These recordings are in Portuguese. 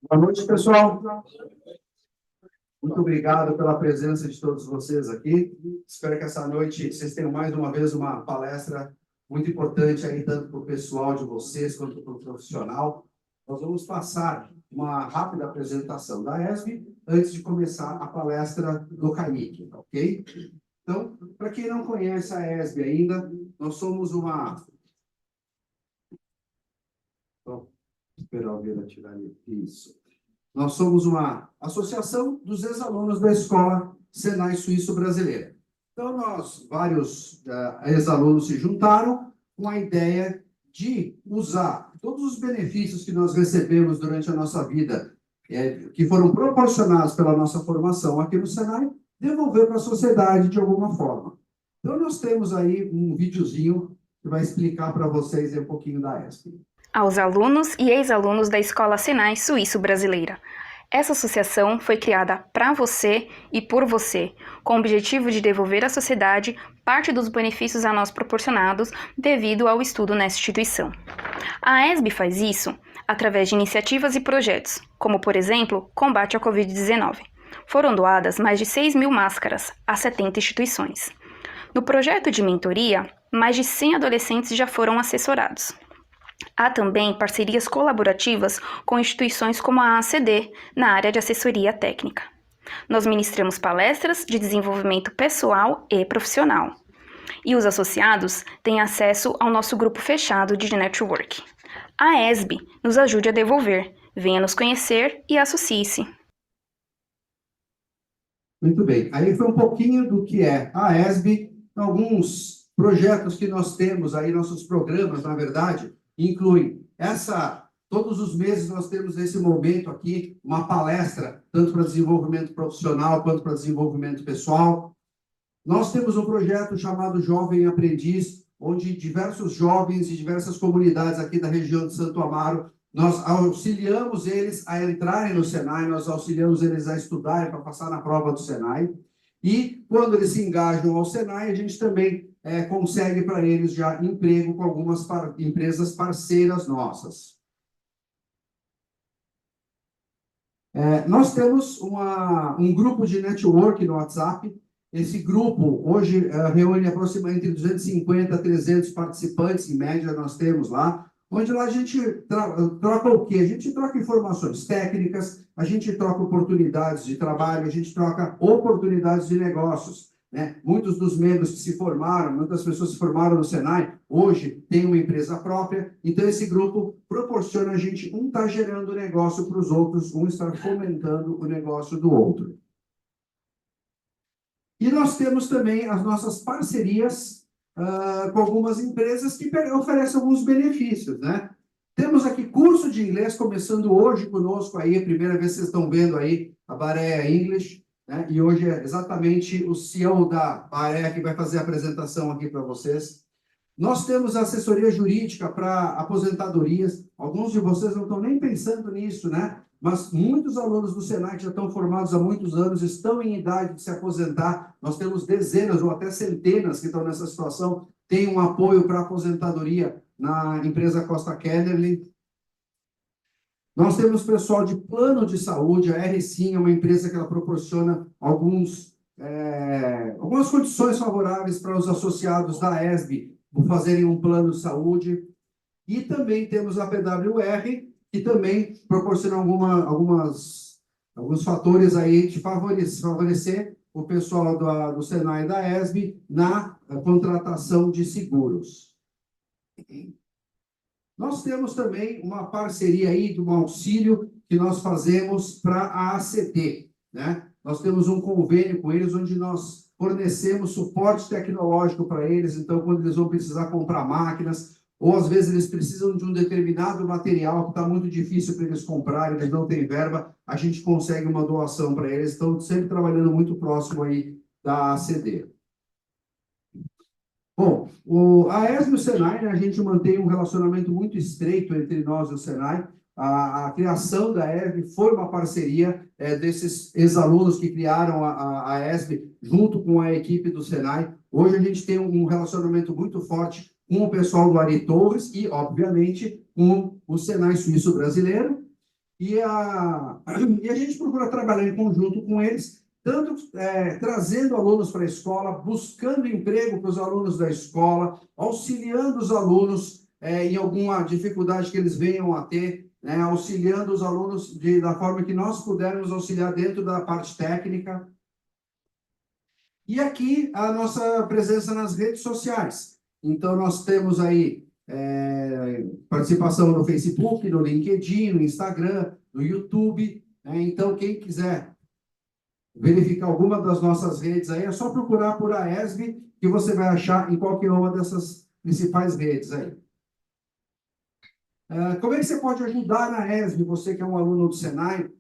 Boa noite, pessoal. Muito obrigado pela presença de todos vocês aqui. Espero que essa noite vocês tenham mais uma vez uma palestra muito importante aí, tanto para o pessoal de vocês quanto para o profissional. Nós vamos passar uma rápida apresentação da ESB antes de começar a palestra do CAIC, ok? Então, para quem não conhece a ESB ainda, nós somos uma... Esperar alguém atirar isso. Nós somos uma associação dos ex-alunos da Escola Senai Suíço Brasileira. Então, vários ex-alunos se juntaram com a ideia de usar todos os benefícios que nós recebemos durante a nossa vida, que foram proporcionados pela nossa formação aqui no Senai, devolver para a sociedade de alguma forma. Então, nós temos aí um videozinho que vai explicar para vocês um pouquinho da ESP. Aos alunos e ex-alunos da Escola Senai Suíço Brasileira. Essa associação foi criada para você e por você, com o objetivo de devolver à sociedade parte dos benefícios a nós proporcionados devido ao estudo nessa instituição. A ESB faz isso através de iniciativas e projetos, como, por exemplo, combate à Covid-19. Foram doadas mais de 6.000 máscaras a 70 instituições. No projeto de mentoria, mais de 100 adolescentes já foram assessorados. Há também parcerias colaborativas com instituições como a ACD, na área de assessoria técnica. Nós ministramos palestras de desenvolvimento pessoal e profissional. E os associados têm acesso ao nosso grupo fechado de network. A ESB nos ajude a devolver. Venha nos conhecer e associe-se. Muito bem. Aí foi um pouquinho do que é a ESB, alguns projetos que nós temos aí, nossos programas, na verdade, incluem todos os meses nós temos nesse momento aqui uma palestra, tanto para desenvolvimento profissional quanto para desenvolvimento pessoal. Nós temos um projeto chamado Jovem Aprendiz, onde diversos jovens de diversas comunidades aqui da região de Santo Amaro, nós auxiliamos eles a entrarem no Senai, nós auxiliamos eles a estudarem para passar na prova do Senai. E quando eles se engajam ao Senai, a gente também consegue para eles já emprego com algumas empresas parceiras nossas. Nós temos um grupo de network no WhatsApp. Esse grupo hoje reúne aproximadamente entre 250 a 300 participantes, em média nós temos lá, onde lá a gente troca o quê? A gente troca informações técnicas, a gente troca oportunidades de trabalho, a gente troca oportunidades de negócios. Né? Muitos dos membros que se formaram, muitas pessoas se formaram no Senai, hoje tem uma empresa própria, então esse grupo proporciona a gente, um está gerando negócio para os outros, um está fomentando o negócio do outro. E nós temos também as nossas parcerias com algumas empresas que oferecem alguns benefícios, né? Temos aqui curso de inglês começando hoje conosco aí, a primeira vez que vocês estão vendo aí a Barea English, né? E hoje é exatamente o CEO da Barea que vai fazer a apresentação aqui para vocês. Nós temos assessoria jurídica para aposentadorias, alguns de vocês não estão nem pensando nisso, né? Mas muitos alunos do Senai que já estão formados há muitos anos estão em idade de se aposentar. Nós temos dezenas ou até centenas que estão nessa situação, tem um apoio para aposentadoria na empresa Costa Kellerly. Nós temos pessoal de plano de saúde, a R-Sim é uma empresa que ela proporciona algumas condições favoráveis para os associados da ESB fazerem um plano de saúde. E também temos a PWR, que também proporciona alguns fatores aí de favorecer o pessoal do Senai e da ESB na contratação de seguros. Nós temos também uma parceria aí de um auxílio que nós fazemos para a ACD, né? Nós temos um convênio com eles onde nós fornecemos suporte tecnológico para eles, então quando eles vão precisar comprar máquinas, ou às vezes eles precisam de um determinado material que está muito difícil para eles comprarem, eles não têm verba, a gente consegue uma doação para eles, estão sempre trabalhando muito próximo aí da ACD. Bom, a ESB e o Senai, né, a gente mantém um relacionamento muito estreito entre nós e o Senai. A criação da ESB foi uma parceria desses ex-alunos que criaram a ESB junto com a equipe do Senai. Hoje a gente tem um relacionamento muito forte com o pessoal do Ari Torres e, obviamente, com o Senai Suíço Brasileiro. E a gente procura trabalhar em conjunto com eles, tanto trazendo alunos para a escola, buscando emprego para os alunos da escola, auxiliando os alunos em alguma dificuldade que eles venham a ter, né, auxiliando os alunos da forma que nós pudermos auxiliar dentro da parte técnica. E aqui a nossa presença nas redes sociais. Então, nós temos aí participação no Facebook, no LinkedIn, no Instagram, no YouTube, né? Então, quem quiser verificar alguma das nossas redes aí, é só procurar por AESB, que você vai achar em qualquer uma dessas principais redes aí. Como é que você pode ajudar na AESB, você que é um aluno do Senai,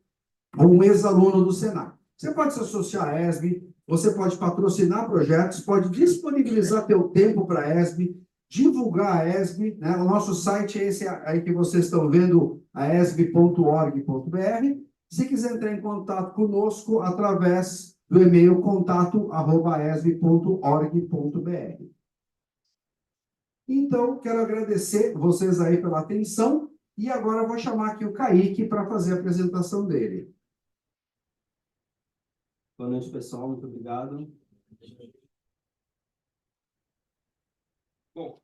ou um ex-aluno do Senai? Você pode se associar à ESB, você pode patrocinar projetos, pode disponibilizar teu tempo para a ESB, divulgar a ESB, né? O nosso site é esse aí que vocês estão vendo, aesb.org.br. Se quiser entrar em contato conosco através do e-mail contato@aesb.org.br. Então, quero agradecer vocês aí pela atenção e agora eu vou chamar aqui o Kaique para fazer a apresentação dele. Boa noite, pessoal. Muito obrigado. Bom,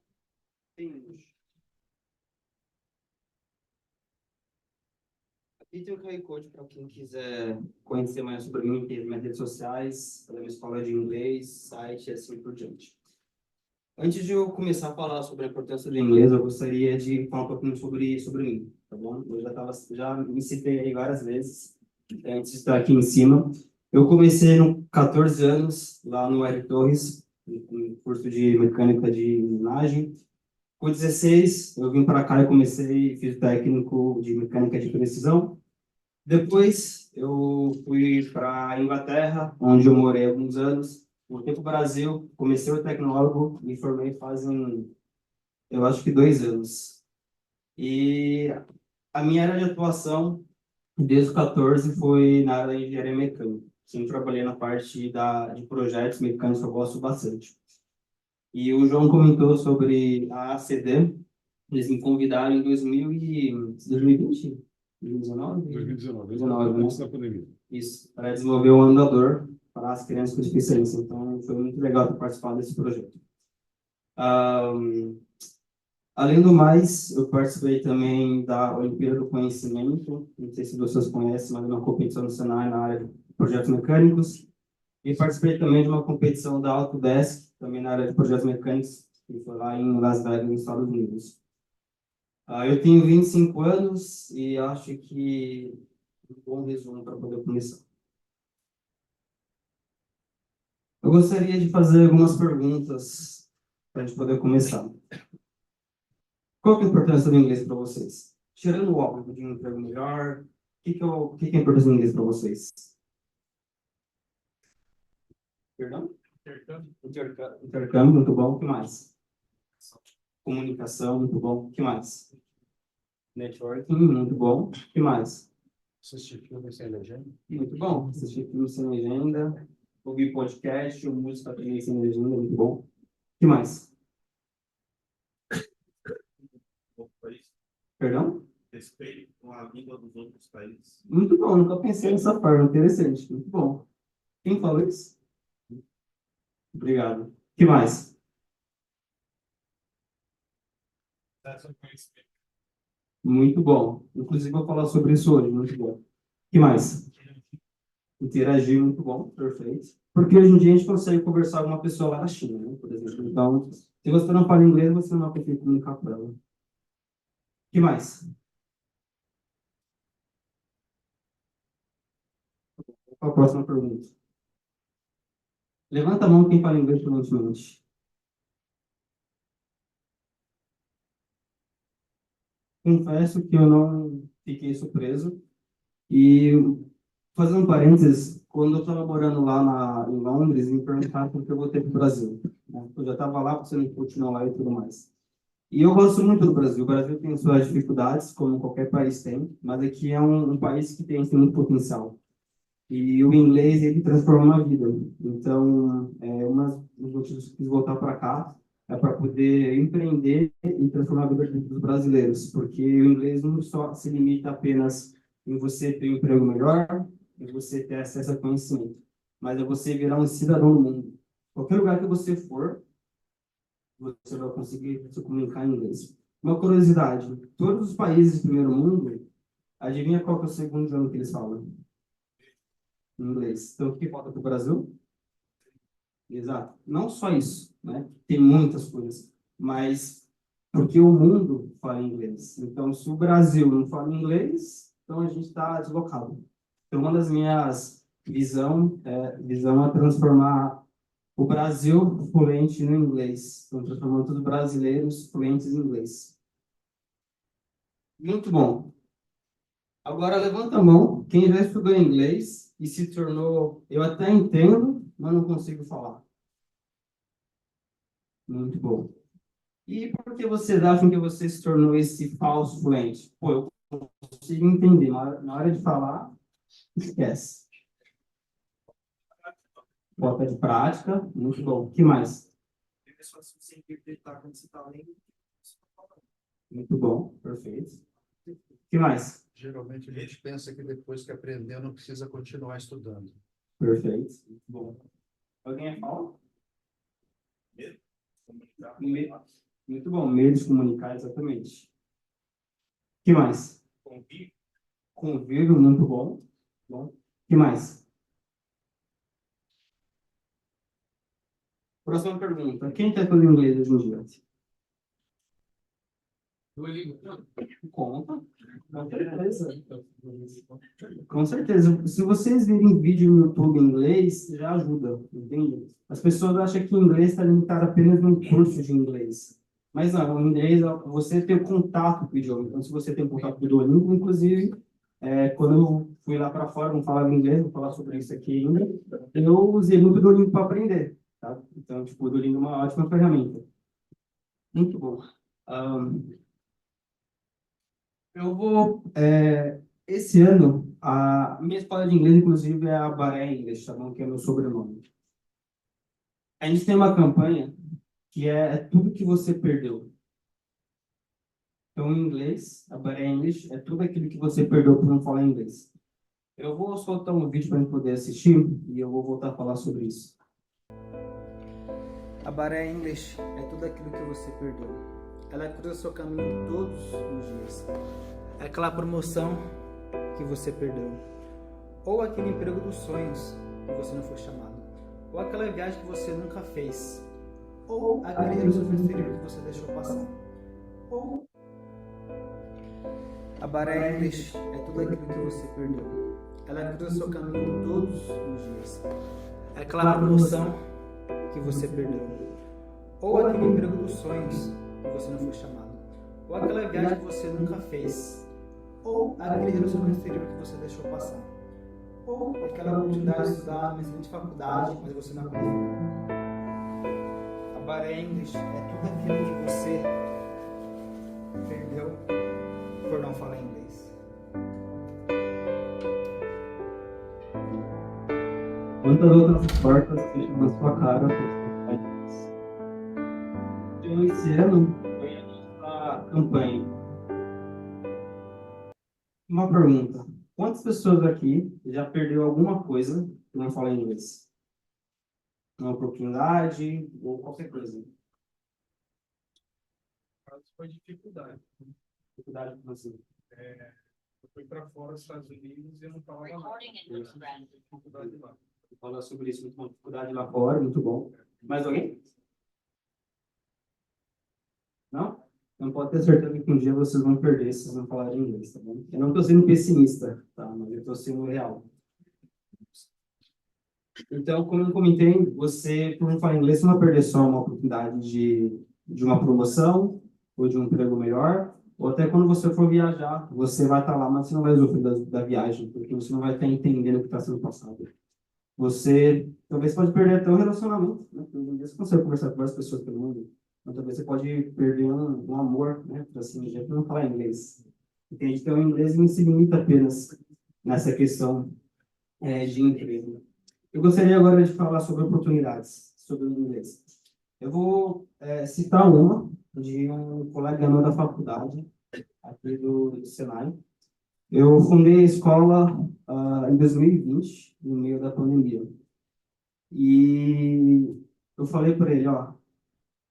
aqui tem o QR Code para quem quiser conhecer mais sobre mim, tem as minhas redes sociais, a minha escola de inglês, site e assim por diante. Antes de eu começar a falar sobre a importância do inglês, eu gostaria de falar um pouquinho sobre mim, tá bom? Eu já me citei aí várias vezes, antes de estar aqui em cima. Eu comecei com 14 anos, lá no R. Torres, no curso de mecânica de usinagem. Com 16, eu vim para cá e comecei, fiz o técnico de mecânica de precisão. Depois, eu fui para a Inglaterra, onde eu morei alguns anos. Voltei para o Brasil, comecei o tecnólogo, me formei fazem, eu acho que 2 anos. E a minha área de atuação, desde os 14, foi na área da engenharia mecânica. Sempre trabalhei na parte de projetos mecânicos, eu gosto bastante. E o João comentou sobre a ACD, eles me convidaram em 2020? 2019? 2019, antes da pandemia. Isso, para desenvolver o andador para as crianças com deficiência. Então, foi muito legal ter participado desse projeto. Além do mais, eu participei também da Olimpíada do Conhecimento, não sei se vocês conhecem, mas é uma competição nacional na área de projetos mecânicos. E participei também de uma competição da Autodesk, também na área de projetos mecânicos, que foi lá em Las Vegas, nos Estados Unidos. Eu tenho 25 anos e acho que um bom resumo para poder começar. Eu gostaria de fazer algumas perguntas para a gente poder começar. Qual que é a importância do inglês para vocês? Tirando o óbvio de um emprego melhor, o que é a importância do inglês para vocês? Perdão? Intercâmbio, muito bom. O que mais? Comunicação, muito bom. O que mais? Networking, muito bom. O que mais? Assistir filme sem legenda. Muito bom. Assistir filme sem legenda. Ouvir podcast, ou música também sem legenda, muito bom. O que mais? Perdão? Respeito com a língua dos outros países. Muito bom, nunca pensei nessa forma. Interessante, muito bom. Quem falou isso? Obrigado. O que mais? Muito bom. Inclusive, vou falar sobre isso hoje. Muito bom. O que mais? Interagir, muito bom. Perfeito. Porque hoje em dia a gente consegue conversar com uma pessoa lá da China, né? Por exemplo. Então, se você não fala inglês, você não vai conseguir comunicar com ela. O que mais? Qual a próxima pergunta? Levanta a mão quem fala inglês fluentemente. Confesso que eu não fiquei surpreso. E, fazendo um parênteses, quando eu estava morando lá em Londres, me perguntaram por que eu voltei para o Brasil. Né? Eu já estava lá, você não continuar lá e tudo mais. E eu gosto muito do Brasil. O Brasil tem suas dificuldades, como qualquer país tem, mas aqui é um país que tem muito potencial. E o inglês, ele transforma uma vida. Então, uma dos motivos que eu quis voltar para cá é para poder empreender e transformar a vida dos brasileiros, porque o inglês não só se limita apenas em você ter um emprego melhor, em você ter acesso a conhecimento, mas é você virar um cidadão do mundo. Qualquer lugar que você for, você vai conseguir se comunicar em inglês. Uma curiosidade, todos os países do primeiro mundo, adivinha qual que é o segundo idioma que eles falam? Em inglês. Então, o que falta para o Brasil? Exato. Não só isso, né? Tem muitas coisas, mas porque o mundo fala inglês. Então, se o Brasil não fala inglês, então a gente está deslocado. Então, uma das minhas visão é transformar o Brasil fluente no inglês. Então, transformando todos os brasileiros fluentes em inglês. Muito bom. Agora, levanta a mão quem já estudou inglês e se tornou... Eu até entendo, mas não consigo falar. Muito bom. E por que vocês acham que você se tornou esse falso fluente? Pô, eu consigo entender, mas na hora de falar, esquece. Falta de prática, muito bom. O que mais? Sem interpretar quando você está lendo. Muito bom, perfeito. O que mais? Geralmente a gente pensa que depois que aprendeu não precisa continuar estudando. Perfeito, muito bom. Alguém fala? Comunicar. Muito bom, medo de comunicar, exatamente. O que mais? Convívio. Convívio, muito bom. Bom. O que mais? Próxima pergunta. Quem quer fazer inglês hoje em dia? Conta. Com certeza. Com certeza. Se vocês virem vídeo no YouTube em inglês, já ajuda, entende? As pessoas acham que o inglês está limitado apenas num curso de inglês. Mas não, o inglês, você tem o contato com o idioma. Então, se você tem contato com o Duolingo, inclusive, quando eu fui lá para fora, não falava inglês, vou falar sobre isso aqui ainda, eu usei muito o Duolingo para aprender, tá? Então, tipo, o Duolingo é uma ótima ferramenta. Muito bom. Eu vou... esse ano, a minha escola de inglês, inclusive, é a Baré English, tá bom? Que é meu sobrenome. A gente tem uma campanha que é tudo que você perdeu. Então, em inglês, a Baré English é tudo aquilo que você perdeu por não falar inglês. Eu vou soltar um vídeo para a gente poder assistir e eu vou voltar a falar sobre isso. A Baré English é tudo aquilo que você perdeu. Ela cruza seu caminho todos os dias. É aquela promoção que você perdeu. Ou aquele emprego dos sonhos que você não foi chamado. Ou aquela viagem que você nunca fez. Ou aquele relacionamento anterior que você deixou passar. Ou... A Baré English é tudo aquilo que você perdeu. Ela cruza seu caminho todos os dias. É aquela promoção que você perdeu. Ou aquele emprego dos sonhos que você não foi chamado. Ou aquela viagem que você nunca fez. Ou aquele relacionamento anterior que você deixou passar. Ou aquela oportunidade de estudar numa excelente faculdade, mas você não qualificou. A Baré English é tudo aquilo que você perdeu por não falar inglês. Quantas outras portas fecham na sua cara por falar inglês? Então, esse ano foi a nossa campanha. Uma pergunta. Quantas pessoas aqui já perdeu alguma coisa que não fala inglês? Uma oportunidade ou qualquer coisa? Foi dificuldade. Dificuldade com você. Eu fui para fora dos Estados Unidos e eu não falava nada. Dificuldade lá. Falar sobre isso, muito dificuldade lá fora, muito bom. Mais alguém? Não? Não pode ter certeza que um dia vocês vão perder se vocês não falarem inglês, tá bom? Eu não estou sendo pessimista, tá? Mas eu estou sendo real. Então, como eu comentei, você, por não falar inglês, você não vai perder só uma oportunidade de uma promoção ou de um emprego melhor, ou até quando você for viajar, você vai estar lá, mas você não vai usufruir da viagem, porque você não vai estar entendendo o que está sendo passado. Você talvez pode perder até um relacionamento, né? Você consegue conversar com várias pessoas pelo mundo, então talvez você pode perder um amor, né? Por assim dizer, por não falar inglês. Entende? Então, o inglês não se limita apenas nessa questão de emprego. Eu gostaria agora de falar sobre oportunidades, sobre o inglês. Eu vou citar uma de um colega meu da faculdade, aqui do Senai. Eu fundei a escola em 2020, no meio da pandemia. E eu falei para ele, ó,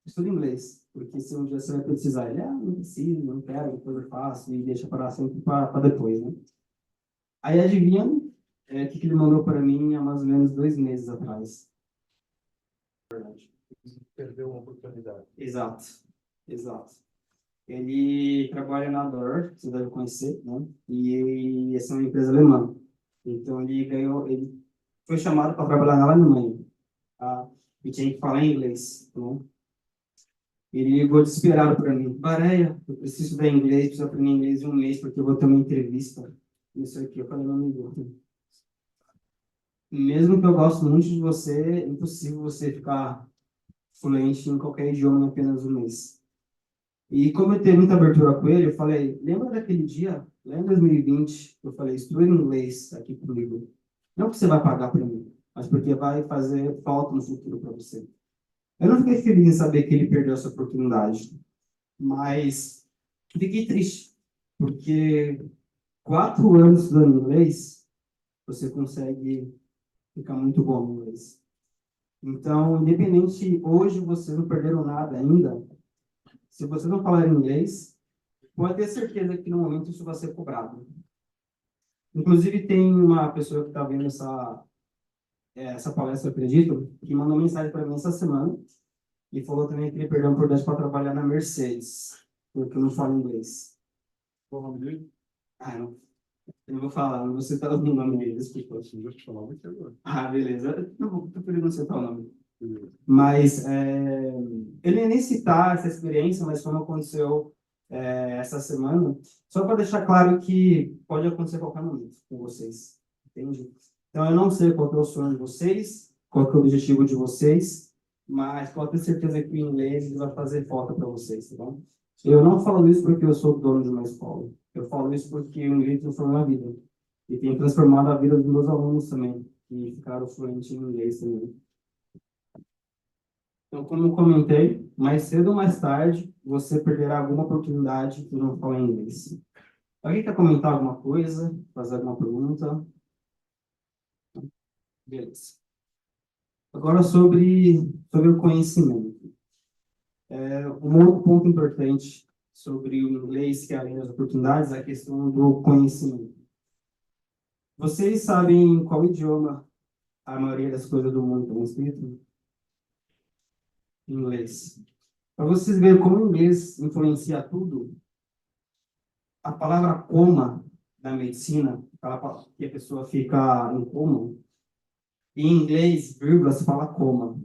estuda inglês, porque se um dia você vai precisar, ele, não preciso, não quero, depois eu faço, e deixa para sempre para depois, né? Aí adivinha o que ele mandou para mim há mais ou menos 2 meses atrás. Perdeu uma oportunidade. Exato, exato. Ele trabalha na Dor, você deve conhecer, né? E essa é uma empresa alemã. Então ele foi chamado para trabalhar na Alemanha, tá? E tinha que falar inglês, né? Ele ligou desesperado para mim. Bareia, eu preciso estudar inglês, preciso aprender inglês em um mês, porque eu vou ter uma entrevista. Isso aqui, eu falei, meu amigo, mesmo que eu goste muito de você, é impossível você ficar fluente em qualquer idioma em apenas um mês. E como eu tenho muita abertura com ele, eu falei, lembra daquele dia, lá em 2020, eu falei, estuda inglês aqui comigo. Não que você vai pagar para mim, mas porque vai fazer falta no futuro para você. Eu não fiquei feliz em saber que ele perdeu essa oportunidade, mas fiquei triste, porque 4 anos estudando inglês, você consegue ficar muito bom no inglês. Então, independente, hoje vocês não perderam nada ainda, se você não falar inglês, pode ter certeza que no momento isso vai ser cobrado. Inclusive, tem uma pessoa que está vendo essa palestra, eu acredito, que mandou mensagem para mim essa semana e falou também que ele perdeu a oportunidade para trabalhar na Mercedes, porque eu não falo inglês. Qual o nome dele? Não. Eu não vou falar, não vou citar o nome dele, desculpa. Posso já te falar muito agora. Beleza. Eu vou preferir não citar o nome. Mas ele nem citar essa experiência, mas como aconteceu essa semana, só para deixar claro que pode acontecer a qualquer momento com vocês, entende? Então eu não sei qual que é o sonho de vocês, qual que é o objetivo de vocês, mas pode ter certeza que o inglês vai fazer falta para vocês, tá bom? Eu não falo isso porque eu sou dono de uma escola, eu falo isso porque o inglês transformou a vida, e tem transformado a vida dos meus alunos também, que ficaram fluentes em inglês também. Então, como eu comentei, mais cedo ou mais tarde, você perderá alguma oportunidade de não falar inglês. Alguém quer comentar alguma coisa? Fazer alguma pergunta? Beleza. Agora sobre o conhecimento. Um outro ponto importante sobre o inglês, que além das oportunidades, é a questão do conhecimento. Vocês sabem qual idioma a maioria das coisas do mundo estão escritas? Inglês. Para vocês verem como o inglês influencia tudo, a palavra coma da medicina, que a pessoa fica em coma, em inglês, vírgula, se fala coma.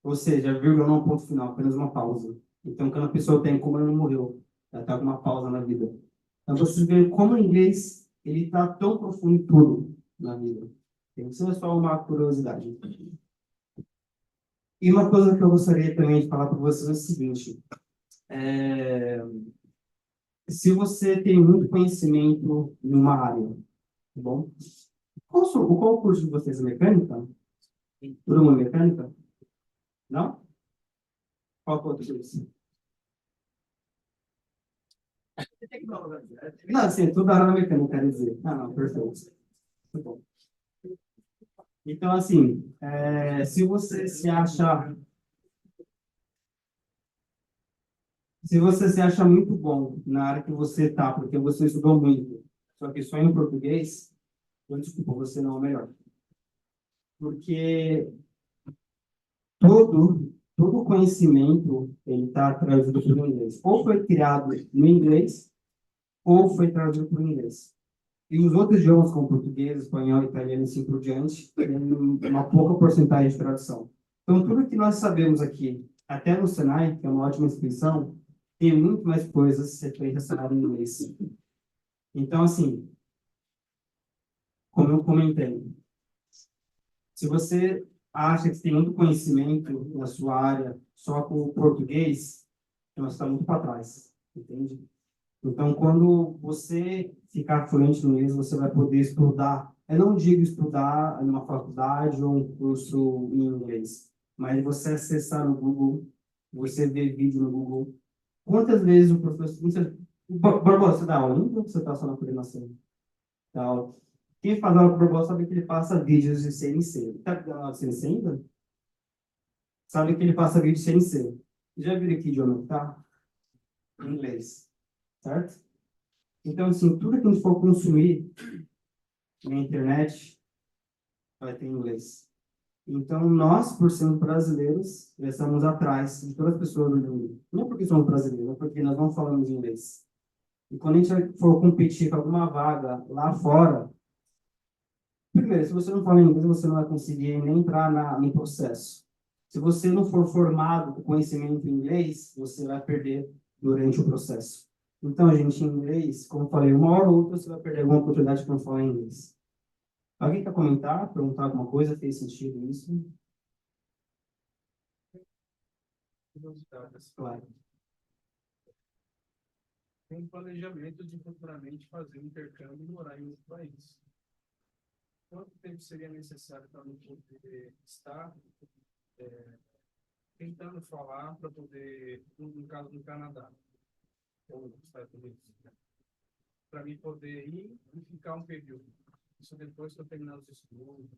Ou seja, vírgula não é um ponto final, apenas uma pausa. Então, quando a pessoa tem coma, ela não morreu. Ela está com uma pausa na vida. Então, vocês veem como o inglês ele está tão profundo em tudo na vida. Isso é só uma curiosidade. E uma coisa que eu gostaria também de falar para vocês é o seguinte. Se você tem muito conhecimento em uma área, tá bom? Qual o curso de vocês? Mecânica? Todo mundo mecânica? Não? Qual que é o outro curso? Não, sim, tudo área da mecânica, quer dizer. Não, perfeito. Muito bom. Então, assim, se você se acha muito bom na área que você está, porque você estudou muito, só que só em português, então, desculpa, você não é o melhor. Porque todo conhecimento ele está traduzido para o inglês. Ou foi criado no inglês, ou foi traduzido para o inglês. E os outros idiomas, como português, espanhol, italiano e assim por diante, têm uma pouca porcentagem de tradução. Então, tudo que nós sabemos aqui, até no Senai, que é uma ótima instituição, tem muito mais coisas referentes à área em inglês. Então, assim, como eu comentei, se você acha que tem muito conhecimento na sua área só com o português, então você está muito para trás, entende? Então, quando você ficar fluente no inglês, você vai poder estudar. Eu não digo estudar em uma faculdade ou um curso em inglês, mas você acessar no Google, você ver vídeo no Google. Quantas vezes o professor, Barbosa, você dá aula ainda ou você está só na coordenação? Dá aula. Quem faz aula com o Barbosa sabe que ele passa vídeos de CNC. Tá dando aula de CNC ainda? Sabe que ele passa vídeo de CNC. Já viram que idioma que tá? Em inglês. Certo? Então, assim, tudo que a gente for consumir na internet vai ter em inglês. Então, nós, por sermos brasileiros, já estamos atrás de todas as pessoas do mundo. Não é porque somos brasileiros, é porque nós não falamos inglês. E quando a gente for competir com alguma vaga lá fora, primeiro, se você não fala inglês, você não vai conseguir nem entrar no processo. Se você não for formado com conhecimento em inglês, você vai perder durante o processo. Então, gente, em inglês, como eu falei, uma hora ou outra você vai perder alguma oportunidade para falar inglês. Alguém quer comentar, perguntar alguma coisa? Fez sentido isso? Curiosidade, assim. Claro. Tem um planejamento de futuramente fazer um intercâmbio e morar em outro país. Quanto tempo seria necessário para mim poder estar tentando falar para poder, no caso do Canadá, ou dos Estados Unidos, né? Para mim poder ir e ficar um período. Isso depois que eu terminar os estudos.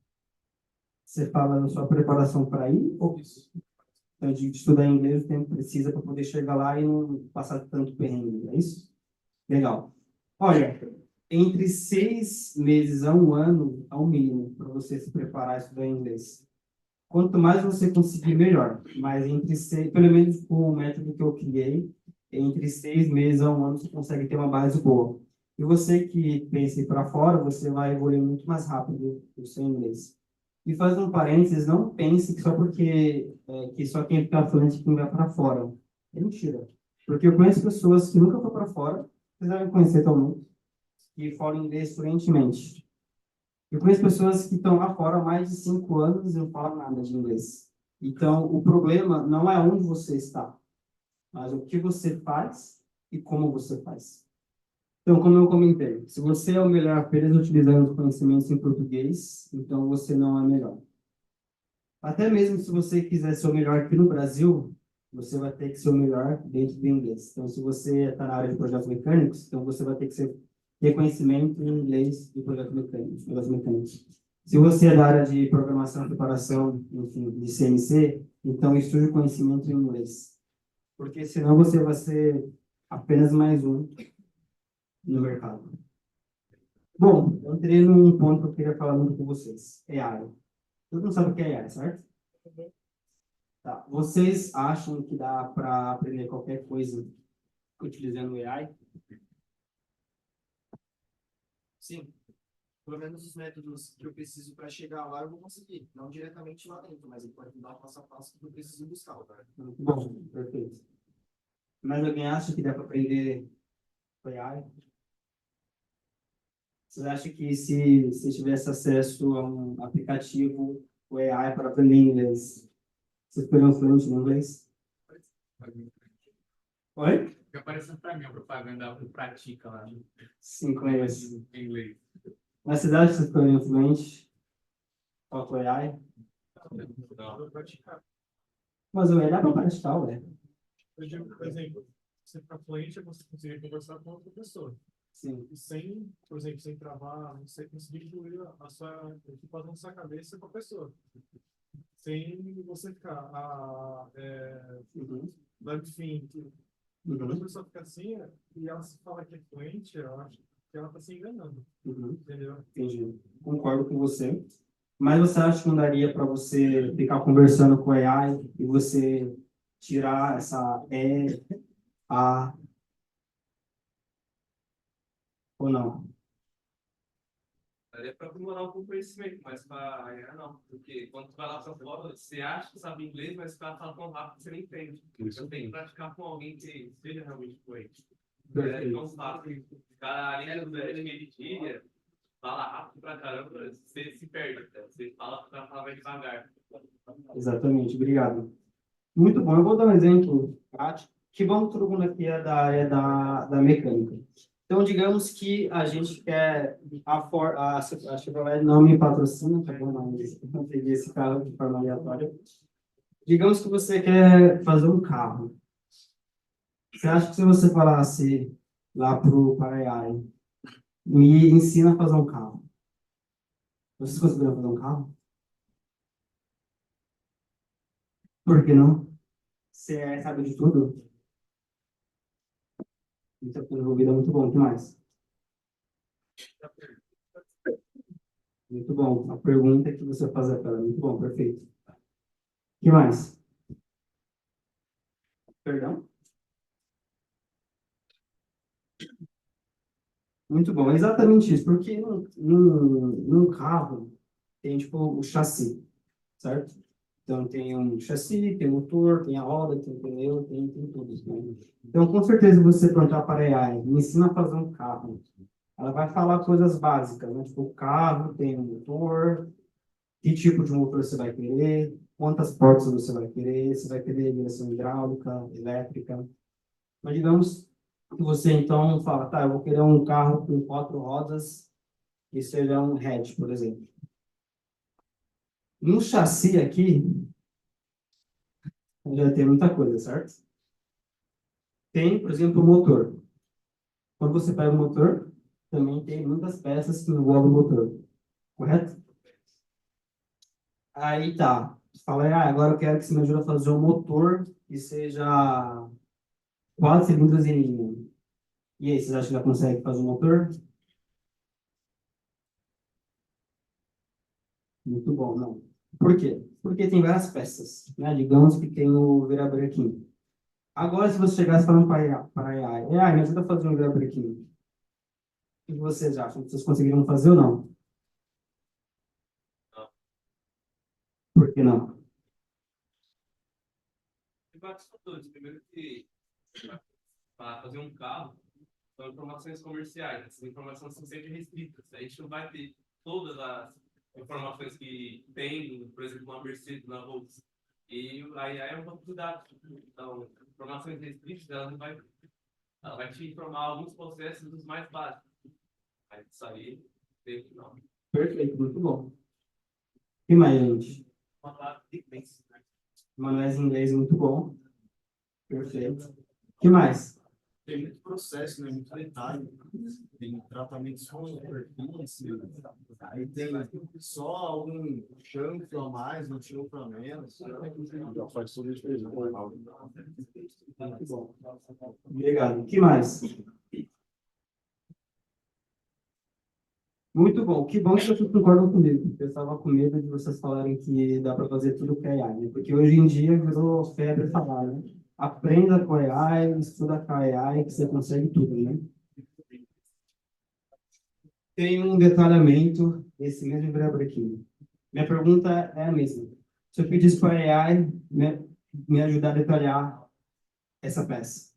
Você fala na sua preparação para ir? Ou Isso. então, de estudar inglês, o tempo precisa para poder chegar lá e não passar tanto perrengue, é isso? Legal. Olha, entre 6 meses a um ano, ao mínimo, para você se preparar e estudar inglês. Quanto mais você conseguir, melhor. Mas pelo menos com o método que eu criei, entre 6 meses a um ano, você consegue ter uma base boa. E você que pensa em ir para fora, você vai evoluir muito mais rápido o seu inglês. E fazendo um parênteses, não pense que só porque que só quem fica fluente quem vai para fora. É mentira. Porque eu conheço pessoas que nunca foram para fora, vocês devem conhecer também, que falam inglês fluentemente. Eu conheço pessoas que estão lá fora há mais de 5 anos e não falam nada de inglês. Então, o problema não é onde você está, mas o que você faz e como você faz. Então, como eu comentei, se você é o melhor apenas utilizando os conhecimentos em português, então você não é melhor. Até mesmo se você quiser ser o melhor aqui no Brasil, você vai ter que ser o melhor dentro do inglês. Então, se você está na área de projetos mecânicos, então você vai ter que ter conhecimento em inglês de projetos mecânicos. Se você é da área de programação, preparação, enfim, de CNC, então estude o conhecimento em inglês. Porque senão você vai ser apenas mais um no mercado. Bom, eu entrei num ponto que eu queria falar muito com vocês. AI. Todo mundo sabe o que é AI, certo? Tá. Vocês acham que dá para aprender qualquer coisa utilizando o AI? Sim. Pelo menos os métodos que eu preciso para chegar lá, eu vou conseguir. Não diretamente lá dentro, mas ele pode me dar o passo a passo que eu preciso buscar. Tá? Muito bom, perfeito. Mas alguém acha que dá para aprender com AI? Vocês acham que se tivesse acesso a um aplicativo, o AI para aprender inglês, vocês ficariam fluentes no inglês? Oi? Fica aparecendo para mim a propaganda do Pratica lá. Sim, conheço. Em inglês. Mas vocês acham que vocês ficariam fluentes com o AI? Vou praticar. Mas o AI dá para praticar, ué. Por exemplo, você ficar fluente é você conseguir conversar com outra pessoa. Sim. E sem, por exemplo, sem travar, você conseguir fluir a sua equipação na sua cabeça com a pessoa. Sem você ficar, enfim, quando a pessoa fica assim, e ela se fala que é fluente, eu acho que ela está se enganando. Entendeu? Entendi. Concordo com você. Mas você acha que não daria para você ficar conversando com o AI e você tirar essa A, ou não? É para aprimorar um pouco o conhecimento, mas para IA não. Porque quando tu vai lá para fora, você acha que sabe inglês, mas o cara fala tão rápido que você não entende. Então tem que praticar com alguém que seja realmente fluente. É tão fácil. O cara, além do dia, fala rápido pra caramba, você se perde. Tá? Você fala para falar mais devagar. Exatamente, obrigado. Muito bom, eu vou dar um exemplo prático. Que bom que todo mundo aqui é da área da mecânica. Então, digamos que a gente quer a Chevrolet não me patrocina, tá bom? Mas eu não peguei esse carro de forma aleatória. Digamos que você quer fazer um carro. Você acha que se você falasse lá para a AI, me ensina a fazer um carro. Vocês conseguiram fazer um carro? Por que não? Você sabe de tudo? Então, desenvolvida é muito bom. O que mais? Muito bom. A pergunta que você faz para ela. Muito bom, perfeito. O que mais? Perdão? Muito bom, é exatamente isso. Porque num carro tem tipo o chassi, certo? Então tem um chassi, tem motor, tem a roda, tem pneu, tem tudo isso, né? Então, com certeza, você perguntar para a AI, me ensina a fazer um carro. Ela vai falar coisas básicas, né? Tipo, o carro tem um motor, que tipo de motor você vai querer, quantas portas você vai querer, se vai querer direção hidráulica, elétrica. Mas digamos que você então fala, tá, eu vou querer um carro com 4 rodas que seja um hatch, por exemplo. No chassi aqui, já tem muita coisa, certo? Tem, por exemplo, o motor. Quando você pega o motor, também tem muitas peças que envolvem o motor, correto? Aí tá. Você fala, agora eu quero que você me ajude a fazer um motor que seja 4 cilindros em linha. E aí, vocês acham que já consegue fazer um motor? Muito bom, não. Por quê? Porque tem várias peças, né? Digamos que tem o virabrequim. Agora, se você chegasse falando para a AI, me ajuda a fazer um virabrequim. O que vocês acham? Vocês conseguiriam fazer ou não? Por que não? Tem vários fatores. Primeiro que para fazer um carro, são informações comerciais. Essas informações são sempre restritas. A gente não vai ter todas as informações que tem, por exemplo, na Mercedes, na Volkswagen. E aí é um banco de dados. Então, informações restritas, ela vai te informar alguns processos dos mais básicos. Aí isso aí, tem que não. Perfeito, muito bom. O que mais, gente? Uma palavra de inglês, né? Manuais em inglês, muito bom. Perfeito. O que mais? Tem muito processo, né? Muito detalhe. Tem tratamentos com superfície, aí tem só algum chanfro a mais, um chanfro a menos. Já faz tudo isso mesmo. Muito bom. Obrigado. O que mais? Muito bom. Que bom que vocês concordam comigo. Eu estava com medo de vocês falarem que dá para fazer tudo com a AI, né? Porque hoje em dia virou febre falar, né? Aprenda com a AI, estuda com a AI, que você consegue tudo, né? Tem um detalhamento desse mesmo virabrequim. Minha pergunta é a mesma. Se eu pedisse para a AI me ajudar a detalhar essa peça,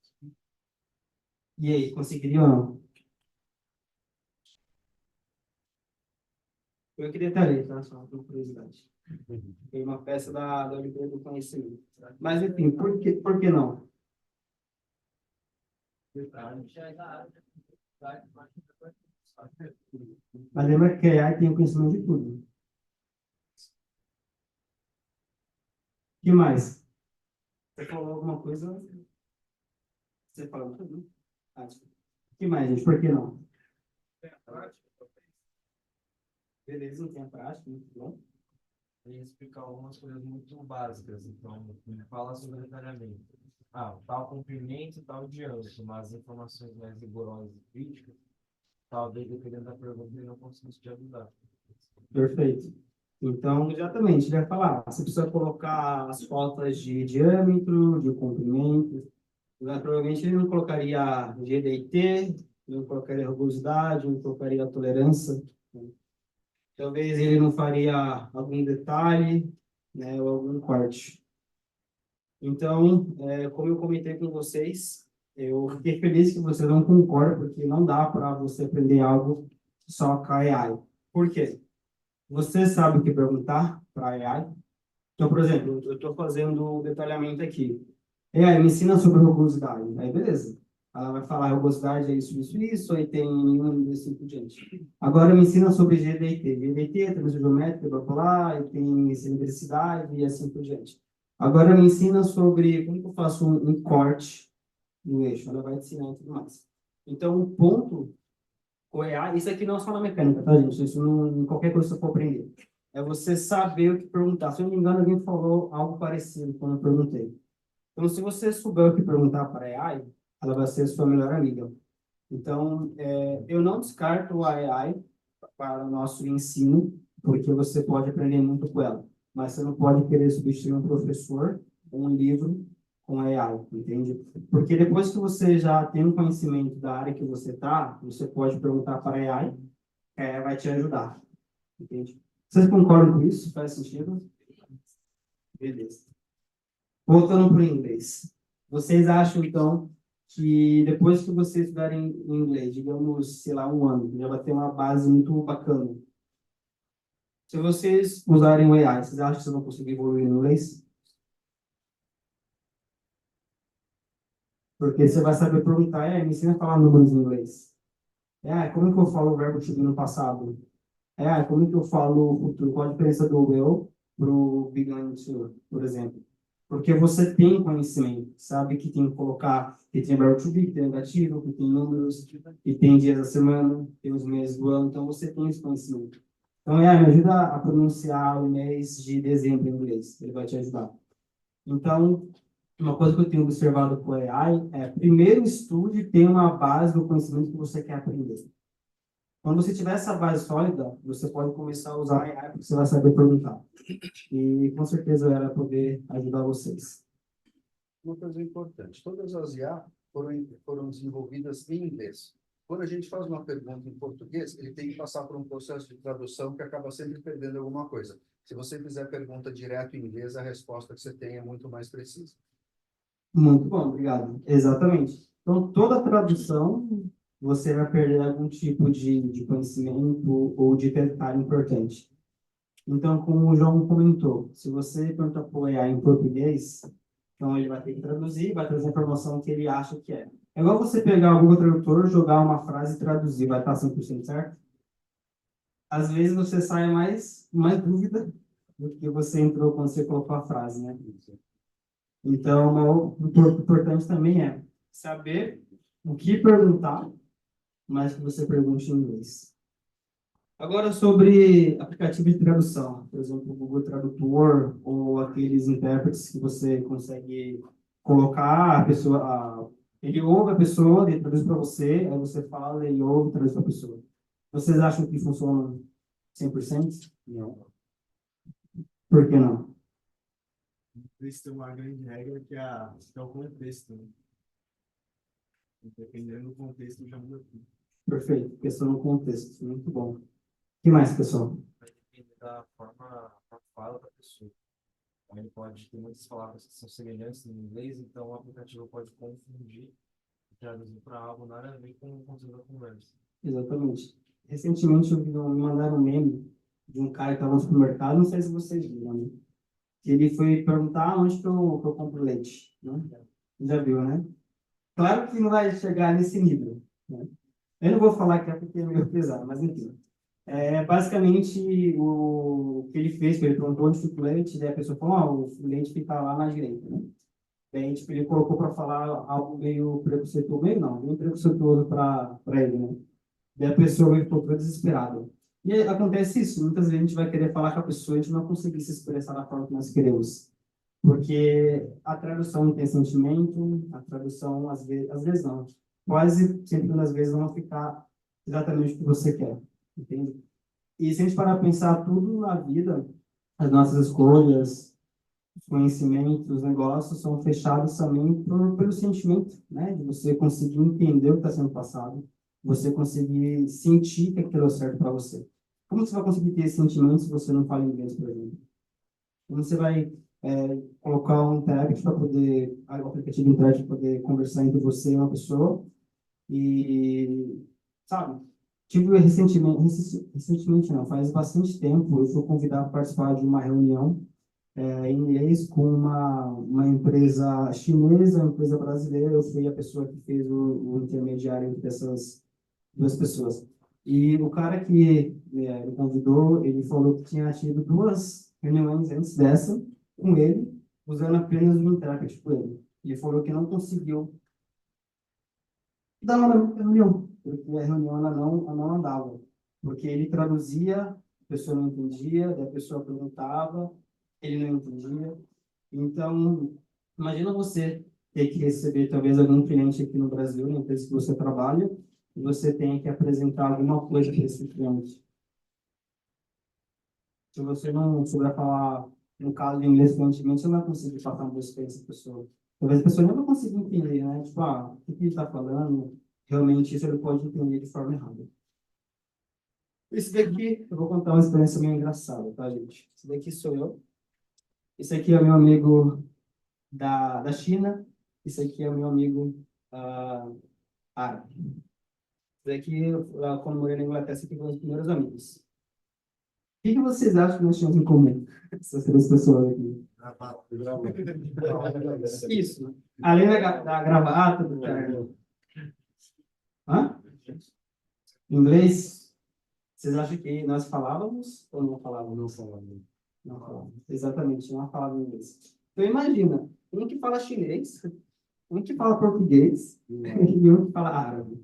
e aí, conseguiria ou não? Eu que detalhei, tá? Só por curiosidade. Tem uma peça da Oliveira do Conhecimento. Mas, enfim, por que não? Mas lembra que a AI tem o conhecimento de tudo. O que mais? Você falou alguma coisa? Você falou tudo? Desculpa. O que mais, gente? Por que não? Beleza, não tem a prática, muito bom. E explicar algumas coisas muito básicas. Então, fala sobre detalhamento. Tal comprimento, tal diâmetro, mas informações mais rigorosas e críticas, talvez, dependendo da pergunta, ele não conseguisse te ajudar. Perfeito. Então, exatamente, ele vai falar, você precisa colocar as cotas de diâmetro, de comprimento. Provavelmente ele não colocaria GDT, não colocaria rugosidade, não colocaria tolerância. Talvez ele não faria algum detalhe, né, ou algum corte. Então, como eu comentei com vocês, eu fiquei feliz que vocês não concordam, porque não dá para você aprender algo só com a AI. Por quê? Você sabe o que perguntar para a AI? Então, por exemplo, eu estou fazendo o detalhamento aqui. AI, me ensina sobre rugosidade. Aí, beleza. Ela vai falar rugosidade é isso, aí tem um assim por diante. Agora me ensina sobre GDT. GDT, transmissão geométrica, bipolar, aí tem simetricidade e assim por diante. Agora me ensina sobre como que eu faço um corte no eixo. Ela vai te ensinar e tudo mais. Então, o ponto, o AI, isso aqui não é só na mecânica, tá, gente? Isso em qualquer coisa que você for aprender. É você saber o que perguntar. Se eu não me engano, alguém falou algo parecido quando eu perguntei. Então, se você souber o que perguntar para a AI, ela vai ser a sua melhor amiga. Então, eu não descarto a AI para o nosso ensino, porque você pode aprender muito com ela. Mas você não pode querer substituir um professor ou um livro com a AI, entende? Porque depois que você já tem um conhecimento da área que você está, você pode perguntar para a AI, vai te ajudar, entende? Vocês concordam com isso? Faz sentido? Beleza. Voltando para o inglês. Vocês acham, então, que depois que vocês estudarem inglês, digamos, sei lá, um ano, já vai ter uma base muito bacana. Se vocês usarem o AI, vocês acham que vocês vão conseguir evoluir no inglês? Porque você vai saber perguntar, me ensina a falar números em inglês. Como que eu falo o verbo to be no passado? Como que eu falo o futuro? Qual a diferença do will pro began to, por exemplo? Porque você tem conhecimento, sabe que tem que colocar, que tem verbo to be, que tem negativo, que tem números, que tem dias da semana, tem os meses do ano, então você tem esse conhecimento. Então, me ajuda a pronunciar o mês de dezembro em inglês, ele vai te ajudar. Então, uma coisa que eu tenho observado com o AI primeiro estude e tenha uma base do conhecimento que você quer aprender. Quando você tiver essa base sólida, você pode começar a usar a AI porque você vai saber perguntar. E com certeza ela vai poder ajudar vocês. Uma coisa importante, todas as IA foram desenvolvidas em inglês. Quando a gente faz uma pergunta em português, ele tem que passar por um processo de tradução que acaba sempre perdendo alguma coisa. Se você fizer pergunta direto em inglês, a resposta que você tem é muito mais precisa. Muito bom, obrigado. Exatamente. Então, toda tradução, você vai perder algum tipo de conhecimento ou de detalhe importante. Então, como o João comentou, se você perguntar para o AI em português, então ele vai ter que traduzir, vai trazer a informação que ele acha que é. É igual você pegar o Google Tradutor, jogar uma frase e traduzir, vai estar 100% certo? Às vezes você sai mais dúvida do que você entrou quando você colocou a frase, né? Então, o importante também é saber o que perguntar, mas que você pergunte em inglês. Agora, sobre aplicativo de tradução, por exemplo, o Google Tradutor ou aqueles intérpretes que você consegue colocar a pessoa, ele ouve a pessoa, ele traduz para você, aí você fala, ele ouve e traduz para a pessoa. Vocês acham que funciona 100%? Não. Por que não? Isso tem uma grande regra que é o contexto, né? Dependendo do contexto, já muda tudo. Perfeito, questão no contexto, muito bom. O que mais, pessoal? Vai depender da forma da fala da pessoa. Ele pode ter muitas palavras que são semelhantes em inglês, então o aplicativo pode confundir e traduzir para algo nada a ver com o conteúdo da conversa. Exatamente. Recentemente me mandaram um meme de um cara que estava no supermercado, não sei se vocês viram, né? Que ele foi perguntar onde que eu compro leite, né? Já viu, né? Claro que não vai chegar nesse nível, né? Eu não vou falar que é porque é meio pesado, mas enfim. Basicamente, o que ele fez, ele perguntou onde fica o leite, daí a pessoa falou, o leite fica lá na direita, né? Daí, tipo, ele colocou para falar algo meio preconceituoso, meio não, meio preconceituoso para ele, né? Daí a pessoa ficou toda desesperada. E aí, acontece isso, muitas vezes a gente vai querer falar com a pessoa e a gente não conseguir se expressar da forma que nós queremos. Porque a tradução não tem sentimento, a tradução, às vezes não, quase sempre das vezes não vai ficar exatamente o que você quer, entende? E se a gente parar para pensar tudo na vida, as nossas escolhas, os conhecimentos, os negócios são fechados também pelo sentimento, né? De você conseguir entender o que está sendo passado, você conseguir sentir que aquilo é certo para você. Como você vai conseguir ter esse sentimento se você não fala inglês, por exemplo? Como você vai colocar um intérprete para poder, um aplicativo de intérprete para poder conversar entre você e uma pessoa e, sabe? Tive recentemente não, faz bastante tempo, eu fui convidado para participar de uma reunião em inglês com uma empresa chinesa, uma empresa brasileira. Eu fui a pessoa que fez o intermediário entre essas duas pessoas. E o cara que me convidou, ele falou que tinha tido 2 reuniões antes dessa com ele, usando apenas o intérprete com ele. Ele falou que não conseguiu da reunião, porque a reunião ela não andava, porque ele traduzia, a pessoa não entendia, daí a pessoa perguntava, ele não entendia. Então, imagina você ter que receber talvez algum cliente aqui no Brasil, na empresa que você trabalha, e você tem que apresentar alguma coisa para esse cliente. Se você não souber falar, no caso de inglês fluentemente, você não vai conseguir passar uma boa experiência para a pessoa. Talvez a pessoa nem vai conseguir entender, né? Tipo, o que ele está falando? Realmente isso ele pode entender de forma errada. Esse daqui, eu vou contar uma experiência meio engraçada, tá, gente? Esse daqui sou eu. Esse aqui é meu amigo da China. Esse aqui é meu amigo árabe. Esse daqui, quando eu morei na Inglaterra, esse aqui foram os primeiros amigos. O que vocês acham que nós tínhamos em comum? Essas três pessoas aqui. Isso. Né? Além da gravata, do terno. Hã? Inglês? Vocês acham que nós falávamos ou não falávamos? Não falávamos. Não falávamos. Exatamente, não falávamos inglês. Então imagina, um que fala chinês, um que fala português e um que fala árabe.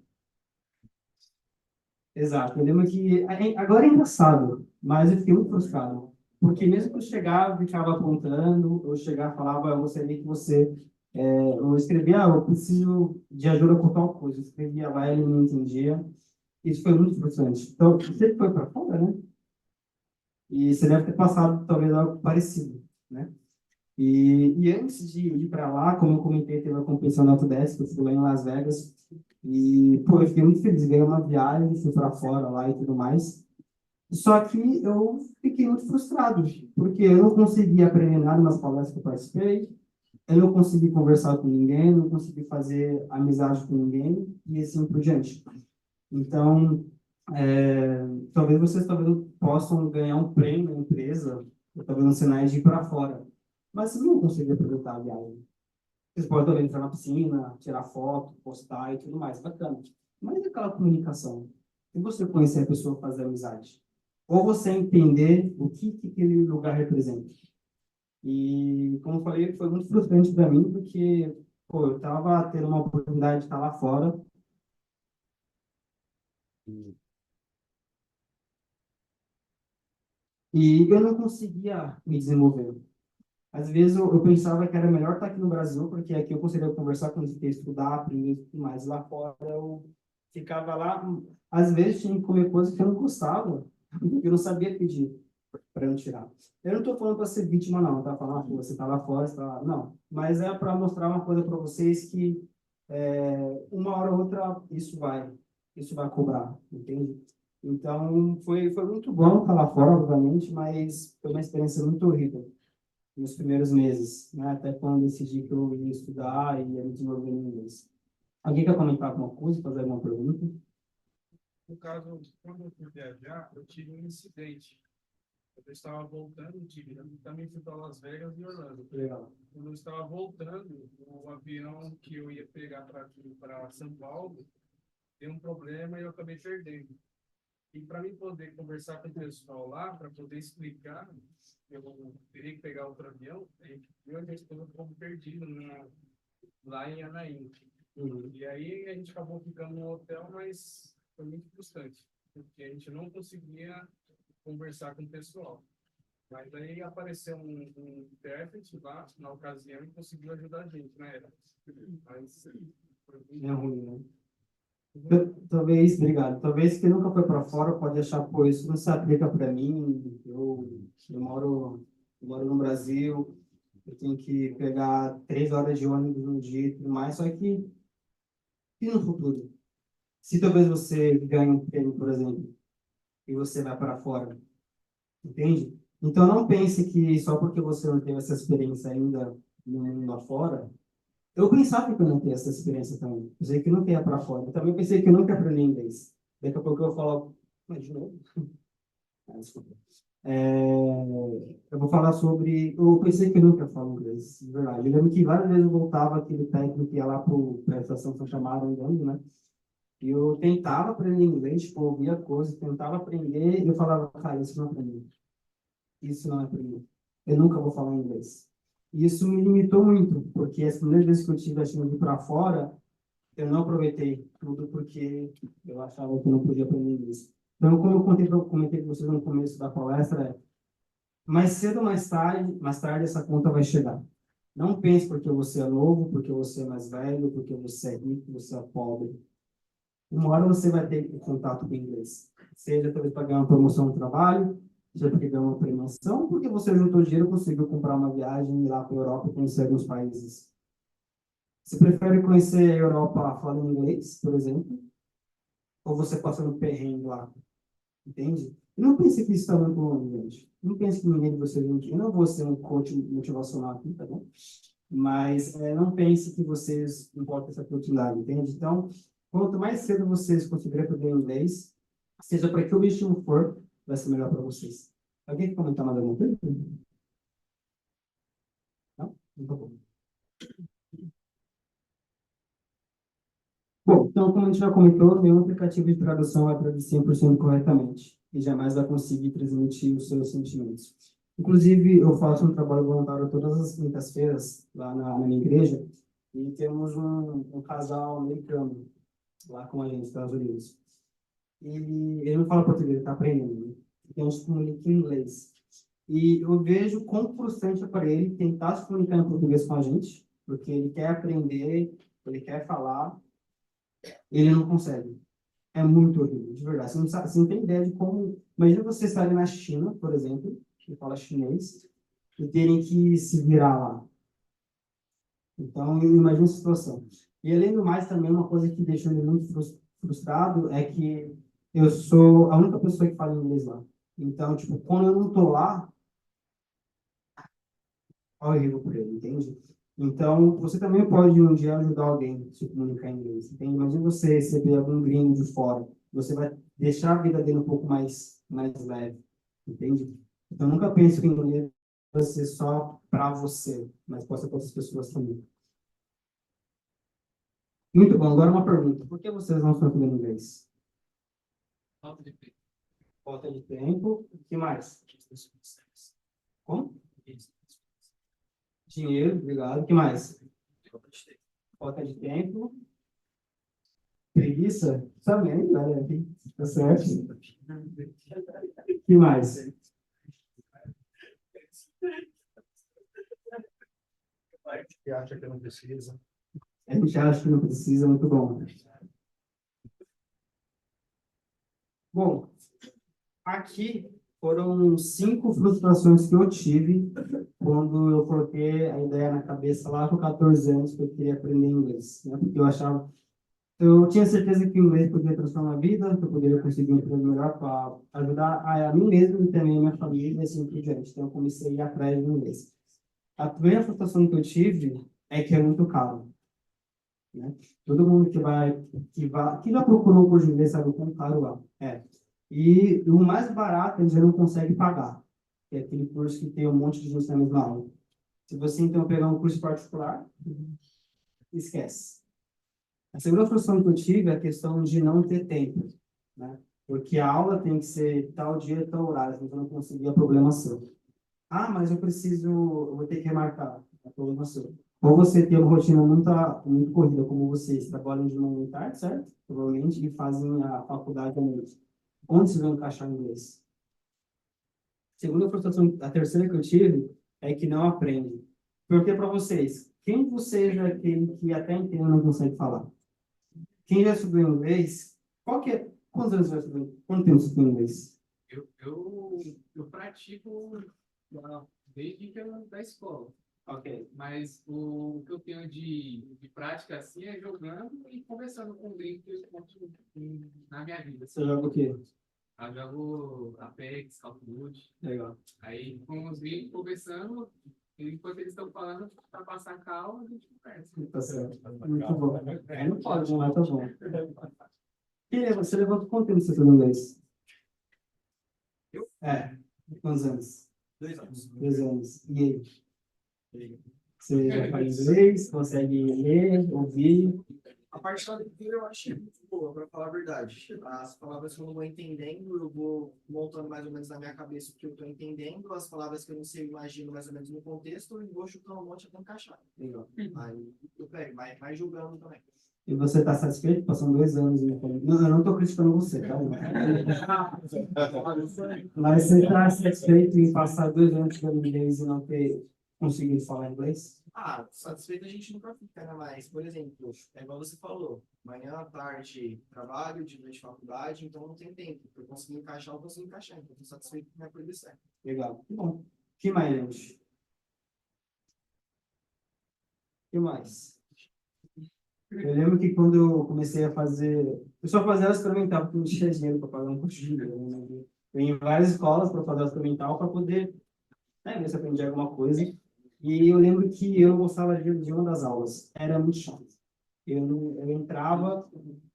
Exato. Eu lembro que agora é engraçado, mas eu fiquei muito frustrado. Porque mesmo que eu chegava, ficava apontando, eu chegava e falava, eu gostaria que você... eu escrevia, eu preciso de ajuda com tal coisa. Eu escrevia lá, ele não entendia. Isso foi muito frustrante. Então, você foi para fora, né? E você deve ter passado talvez algo parecido, né? E antes de ir para lá, como eu comentei, teve a competição da Autodesk, eu fui lá em Las Vegas. E, pô, eu fiquei muito feliz. Ganhei uma viagem, fui para fora lá e tudo mais. Só que eu fiquei muito frustrado, porque eu não consegui aprender nada nas palestras que eu participei, eu não consegui conversar com ninguém, não consegui fazer amizade com ninguém, e assim por diante. Então, talvez vocês possam ganhar um prêmio na empresa, ou talvez um sinais de ir para fora, mas vocês não vão conseguir aproveitar a viagem. Vocês podem também entrar na piscina, tirar foto, postar e tudo mais, bacana. Mas e aquela comunicação? Se você conhecer a pessoa, fazer amizade? Ou você entender o que aquele lugar representa? E, como eu falei, foi muito frustrante para mim, porque pô, eu estava tendo uma oportunidade de estar lá fora. E eu não conseguia me desenvolver. Às vezes eu pensava que era melhor estar aqui no Brasil, porque aqui eu conseguia conversar com eles, estudar, aprender e tudo mais. Lá fora eu ficava lá, às vezes tinha que comer coisas que eu não gostava, porque eu não sabia pedir para eu tirar. Eu não estou falando para ser vítima, não, tá? Falando, você está lá fora, você tá lá. Não, mas é para mostrar uma coisa para vocês que uma hora ou outra isso vai cobrar, entende? Então, foi muito bom estar lá fora, obviamente, mas foi uma experiência muito horrível nos primeiros meses, né? Até quando eu decidi que eu ia estudar e ia me desenvolver em inglês. Alguém quer comentar alguma coisa, fazer alguma pergunta? No caso, quando eu fui viajar, eu tive um incidente. Eu estava voltando também fui para Las Vegas e Orlando. Legal. Quando eu estava voltando, o avião que eu ia pegar para São Paulo deu um problema e eu acabei perdendo. E para mim poder conversar com o pessoal lá, para poder explicar, eu teria que pegar outro avião, e eu e minha esposa ficamos perdidos lá em Anaim. E aí a gente acabou ficando no hotel, mas foi muito frustrante, porque a gente não conseguia conversar com o pessoal. Mas aí apareceu um intérprete lá na ocasião e conseguiu ajudar a gente, né? Mas É ruim, né? Talvez, obrigado. Talvez quem nunca foi para fora pode achar, pô, isso não se aplica para mim. Eu moro no Brasil, eu tenho que pegar 3 horas de ônibus no dia e tudo mais. Só que, e no futuro? Se talvez você ganhe um prêmio, por exemplo, e você vai para fora, entende? Então não pense que só porque você não teve essa experiência ainda no mundo lá fora. Eu pensava que eu não tinha essa experiência também. Eu sei que eu não tinha para fora. Eu também pensei que eu nunca aprendi inglês. Daqui a pouco eu falo, mas de novo? Desculpa. Eu vou falar sobre... Eu pensei que eu nunca falo inglês, de verdade. Eu lembro que várias vezes eu voltava, aquele técnico que ia lá para a estação que eu chamava andando, né? E eu tentava aprender inglês, tipo, ouvia coisas, tentava aprender, e eu falava, cara, isso não aprendi. Isso não aprendi. Eu nunca vou falar inglês. E isso me limitou muito, porque as primeiras vezes que eu tive a chance de ir para fora, eu não aproveitei tudo porque eu achava que não podia aprender inglês. Então, como comentei com vocês no começo da palestra, mais cedo ou mais tarde essa conta vai chegar. Não pense porque você é novo, porque você é mais velho, porque você é rico, você é pobre. Uma hora você vai ter contato com o inglês. Seja talvez para ganhar uma promoção no trabalho, seja porque ganhar uma premiação, porque você juntou dinheiro e conseguiu comprar uma viagem e ir lá para a Europa e conhecer alguns países. Você prefere conhecer a Europa falando inglês, por exemplo? Ou você passando perrengue lá? Entende? E não pense que isso está muito longe, gente. Não pense que ninguém de vocês... Eu não vou ser um coach motivacional aqui, tá bom? Mas não pense que vocês não podem ter essa oportunidade, entende? Então, quanto mais cedo vocês conseguirem aprender inglês, seja para que objetivo for, vai ser melhor para vocês. Alguém quer comentar mais alguma coisa? Não? Então, bom. Bom, então, como a gente já comentou, nenhum aplicativo de tradução vai traduzir 100% corretamente e jamais vai conseguir transmitir os seus sentimentos. Inclusive, eu faço um trabalho voluntário todas as quintas-feiras lá na minha igreja e temos um casal americano lá com a gente, nos Estados Unidos. E ele não fala português, ele está aprendendo, né? Então, a gente se comunica em inglês. E eu vejo quão frustrante é para ele tentar se comunicar em português com a gente, porque ele quer aprender, ele quer falar, ele não consegue. É muito horrível, de verdade. Você não tem ideia de como... Imagina você estar na China, por exemplo, que fala chinês, e terem que se virar lá. Então, eu imagino a situação. E, além do mais, também uma coisa que deixou ele muito frustrado é que eu sou a única pessoa que fala inglês lá. Então, tipo, quando eu não tô lá, é horrível por ele, entende? Então, você também pode um dia ajudar alguém a se comunicar em inglês. Entende? Imagina você receber algum gringo de fora. Você vai deixar a vida dele um pouco mais leve, entende? Então, nunca pense que o inglês vai ser só para você, mas pode ser para outras pessoas também. Muito bom. Agora uma pergunta. Por que vocês não estão aprendendo inglês? Falta de tempo. Falta de tempo. O que mais? Como? Dinheiro, obrigado. O que mais? Falta de tempo. Preguiça? Também, né? Tá certo. O que mais? Que acha que não precisa. A gente acha que não precisa, muito bom. Bom, aqui foram 5 frustrações que eu tive quando eu coloquei a ideia na cabeça lá com 14 anos que eu queria aprender inglês, né? Porque eu tinha certeza que o inglês poderia transformar a vida, que eu poderia conseguir um emprego melhor para ajudar a mim mesmo e também a minha família e assim por diante. Então, eu comecei a ir atrás do inglês. A primeira frustração que eu tive é que é muito caro, né? Todo mundo que já procurou um curso de inglês sabe o quão caro é. E o mais barato ele já não consegue pagar, que é aquele curso que tem um monte de gente na mesma aula. Se você então pegar um curso particular, esquece. A segunda frustração que eu tive é a questão de não ter tempo, né? Porque a aula tem que ser tal dia, tal horário, então não conseguia, problema seu. Ah, mas eu vou ter que remarcar, é problema seu. Ou você tem uma rotina muito corrida, como vocês trabalham de manhã e tarde, certo? Provavelmente, e fazem a faculdade à noite. Onde vocês vão encaixar inglês? Segunda frustração, a terceira que eu tive é que não aprende. Porque para vocês, quem de vocês é aquele que até entende não consegue falar? Quem já estudou inglês, quantos anos já estudou? Quanto tempo você estudou inglês? Eu pratico desde que eu da escola. Ok. Mas o que eu tenho de prática assim é jogando e conversando com gringos na minha vida. Você joga o quê? Eu jogo Apex, Call of Duty. Legal. Aí com os gringos conversando, enquanto eles estão falando, para passar a calma, a gente conversa. Tá certo. Muito bom. Aí não pode, não é? Tá bom. Você levanta quanto tempo você estudou inglês? Eu? Quantos anos? 2 anos. 2 anos. E aí? Você já fala inglês? Consegue ler, ouvir? A parte da leitura eu achei muito boa, para falar a verdade. As palavras que eu não vou entendendo, eu vou montando mais ou menos na minha cabeça o que eu estou entendendo. As palavras que eu não sei, eu imagino mais ou menos no contexto e vou chutando um monte até encaixar. Legal. Aí eu pego, mas julgando também. E você está satisfeito? Passam 2 anos. Não, eu não estou criticando você, tá? Mas você está satisfeito em passar 2 anos estudando inglês e não ter conseguido falar inglês? Ah, satisfeito a gente nunca fica, né? Mas, por exemplo, é igual você falou, manhã, tarde, trabalho, de noite, faculdade, então não tem tempo. Eu consegui encaixar, eu consigo encaixar. Então, estou satisfeito com a minha progressão. Legal. Que bom. O que mais, gente? O que mais? Eu lembro que quando eu comecei a fazer... Eu só fazia ela experimental, porque não tinha dinheiro para pagar um curso de inglês, né? Eu ia em várias escolas para fazer ela experimental, para poder, né, ver se eu aprendia alguma coisa. E eu lembro que eu não gostava de uma das aulas. Era muito chato. Eu entrava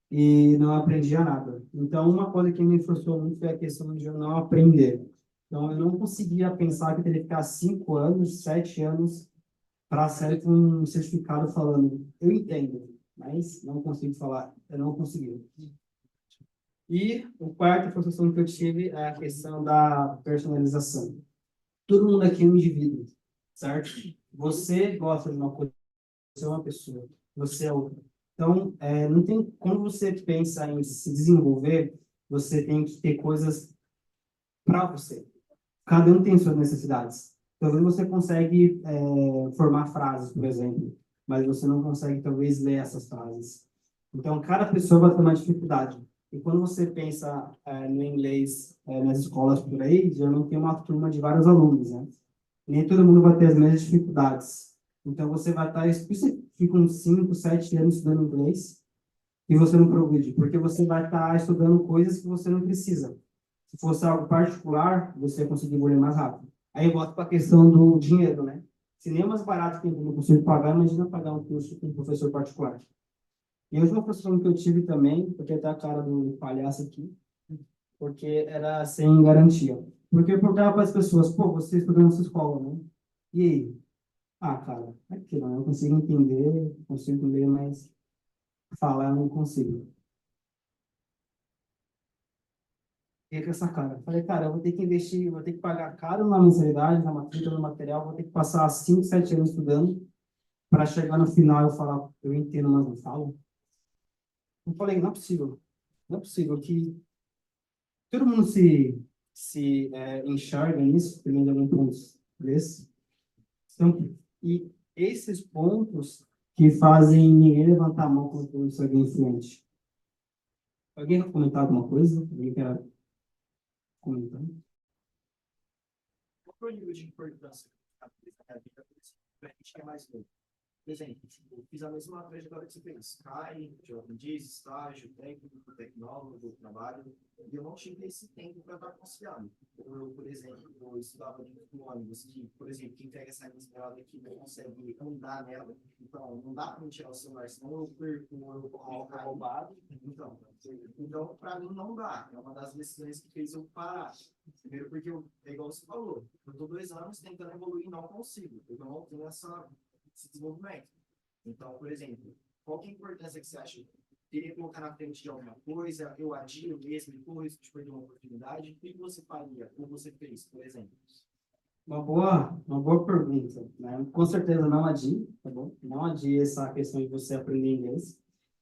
e não aprendia nada. Então, uma coisa que me frustrou muito foi a questão de eu não aprender. Então, eu não conseguia pensar que eu teria que ficar 5 anos, 7 anos para sair com um certificado falando, eu entendo, mas não consigo falar, eu não consegui. E o quarto frustração que eu tive é a questão da personalização. Todo mundo aqui é um indivíduo, certo? Você gosta de uma coisa, você é uma pessoa, você é outra. Então, não tem, quando você pensa em se desenvolver, você tem que ter coisas para você. Cada um tem suas necessidades. Talvez você consegue formar frases, por exemplo, mas você não consegue, talvez, ler essas frases. Então, cada pessoa vai ter uma dificuldade. E quando você pensa no inglês nas escolas por aí, geralmente tem uma turma de vários alunos, né? Nem todo mundo vai ter as mesmas dificuldades. Então, você vai estar... Você fica uns 5, 7 anos estudando inglês e você não progride, porque você vai estar estudando coisas que você não precisa. Se fosse algo particular, você ia conseguir evoluir mais rápido. Aí eu volto para a questão do dinheiro, né? Se nem é mais barato que eu não consigo pagar, imagina pagar um curso com um professor particular. E a última frustração que eu tive também, porque tá a cara do palhaço aqui, porque era sem garantia. Porque eu perguntava para as pessoas, pô, você estudou nessa escola, né? E aí? Ah, cara, aqui não, eu consigo ler, mas falar eu não consigo. E com essa cara. Eu falei, cara, eu vou ter que investir, vou ter que pagar caro na mensalidade, na matrícula, no material, vou ter que passar 5, 7 anos estudando para chegar no final e eu falar, eu entendo, mas não falo. Eu falei, não é possível. Não é possível que todo mundo se enxerga nisso, pelo menos algum ponto desse. Então, e esses pontos que fazem ninguém levantar a mão quando isso alguém influente. Alguém quer comentar alguma coisa? Alguém quer comentar? Qual foi o nível de importância da vida para a gente que é mais novo? Por exemplo, eu fiz a mesma trajetória que você fez. CAI, de aprendiz, estágio, técnico, tecnólogo, trabalho, e eu não tive esse tempo para estar conciliando. Eu, por exemplo, eu estudava dentro do ônibus, que, por exemplo, quem pega essa estrada aqui não consegue andar nela, então não dá para me tirar o celular, senão eu perco, eu vou roubado. Então, para mim não dá. É uma das decisões que fez eu parar. Primeiro porque, é igual você falou, eu estou 2 anos tentando evoluir e não consigo. Eu não tenho esse desenvolvimento. Então, por exemplo, qual que é a importância que você acha? Teria que colocar na frente de alguma coisa? Eu adio mesmo depois de perder uma oportunidade? O que você faria? Como você fez, por exemplo? Uma boa pergunta, né? Com certeza não adie, tá bom? Não adie essa questão de você aprender inglês.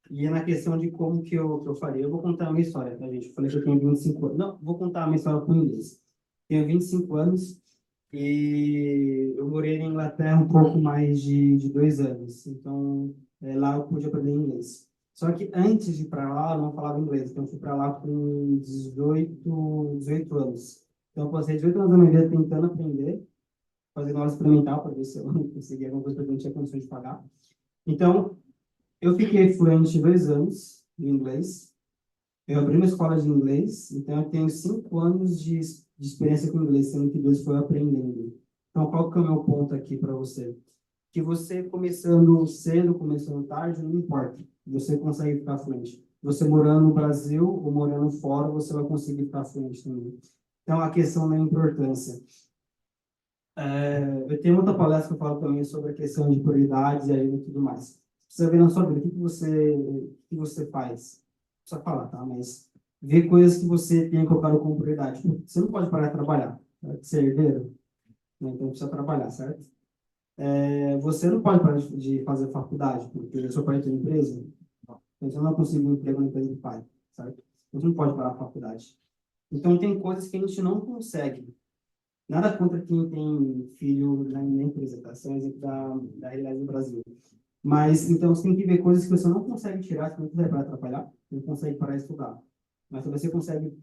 E na questão de como que eu faria, eu vou contar uma história, tá, gente? Eu falei que eu tenho 25 anos. Não, vou contar uma história com inglês. Tenho 25 anos e eu morei na Inglaterra um pouco mais de 2 anos. Então, lá eu pude aprender inglês. Só que antes de ir para lá, eu não falava inglês. Então, eu fui para lá com 18 anos. Então, eu passei 18 anos da minha vida tentando aprender, fazendo aula experimental para ver se eu conseguia alguma coisa que eu não tinha condições de pagar. Então, eu fiquei fluente 2 anos de inglês. Eu abri uma escola de inglês, então eu tenho 5 anos de experiência com inglês, sendo que 2 foi aprendendo. Então, qual que é o meu ponto aqui para você? Que você começando cedo, começando tarde, não importa. Você consegue ficar fluente. Você morando no Brasil ou morando fora, você vai conseguir ficar fluente também. Então, a questão da importância. Eu tenho outra palestra que eu falo também sobre a questão de prioridades e aí tudo mais. Precisa ver na sua vida o que você faz. Não precisa falar, tá? Mas ver coisas que você tem colocado como prioridade. Você não pode parar de trabalhar. Certo? Ser herdeiro, né? Então precisa trabalhar, certo? Você não pode parar de fazer faculdade, porque seu pai tem empresa. Então, você não conseguiu um emprego na empresa do pai, certo? Você não pode parar a faculdade. Então, tem coisas que a gente não consegue. Nada contra quem tem filho na empresa, tá? São exemplo da realidade do Brasil. Mas, então, você tem que ver coisas que você não consegue tirar, que não consegue parar de atrapalhar, não consegue parar de estudar. Mas se você consegue...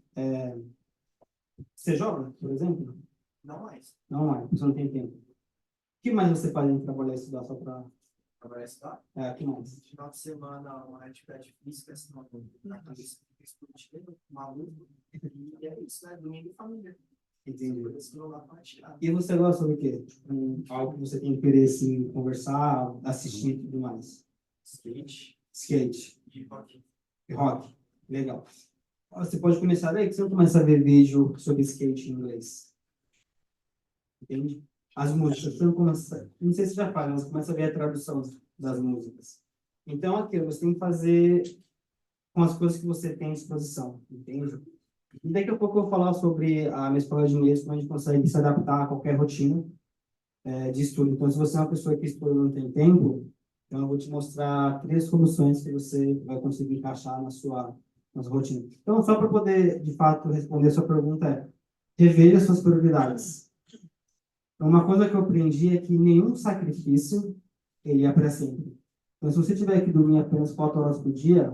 Você joga, por exemplo? Não mais. Não mais, você não tem tempo. O que mais você faz em trabalhar e estudar só para... Trabalhar e estudar? O que mais? Final de semana, uma atividade física, senão na cabeça esportiva, maluco. E é isso, né? Domingo e família. Entendi. Coisas que não dá pra tirar. E você gosta do quê? Algo que você tem interesse em conversar, assistir e tudo mais? Skate Skate. e rock. E rock. Legal. Você pode começar daí, que você não começa a ver vídeo sobre skate em inglês. Entende? As músicas, você não começa... Não sei se já faz, mas começa a ver a tradução das músicas. Então, aquilo, você tem que fazer com as coisas que você tem à disposição. Entende? E daqui a pouco eu vou falar sobre a minha escola de inglês, como a gente consegue se adaptar a qualquer rotina de estudo. Então, se você é uma pessoa que estuda e não tem tempo, então eu vou te mostrar 3 soluções que você vai conseguir encaixar na sua rotina. Então, só para poder, de fato, responder a sua pergunta reveja suas prioridades. Uma coisa que eu aprendi é que nenhum sacrifício, ele é para sempre. Então, se você tiver que dormir apenas 4 horas por dia,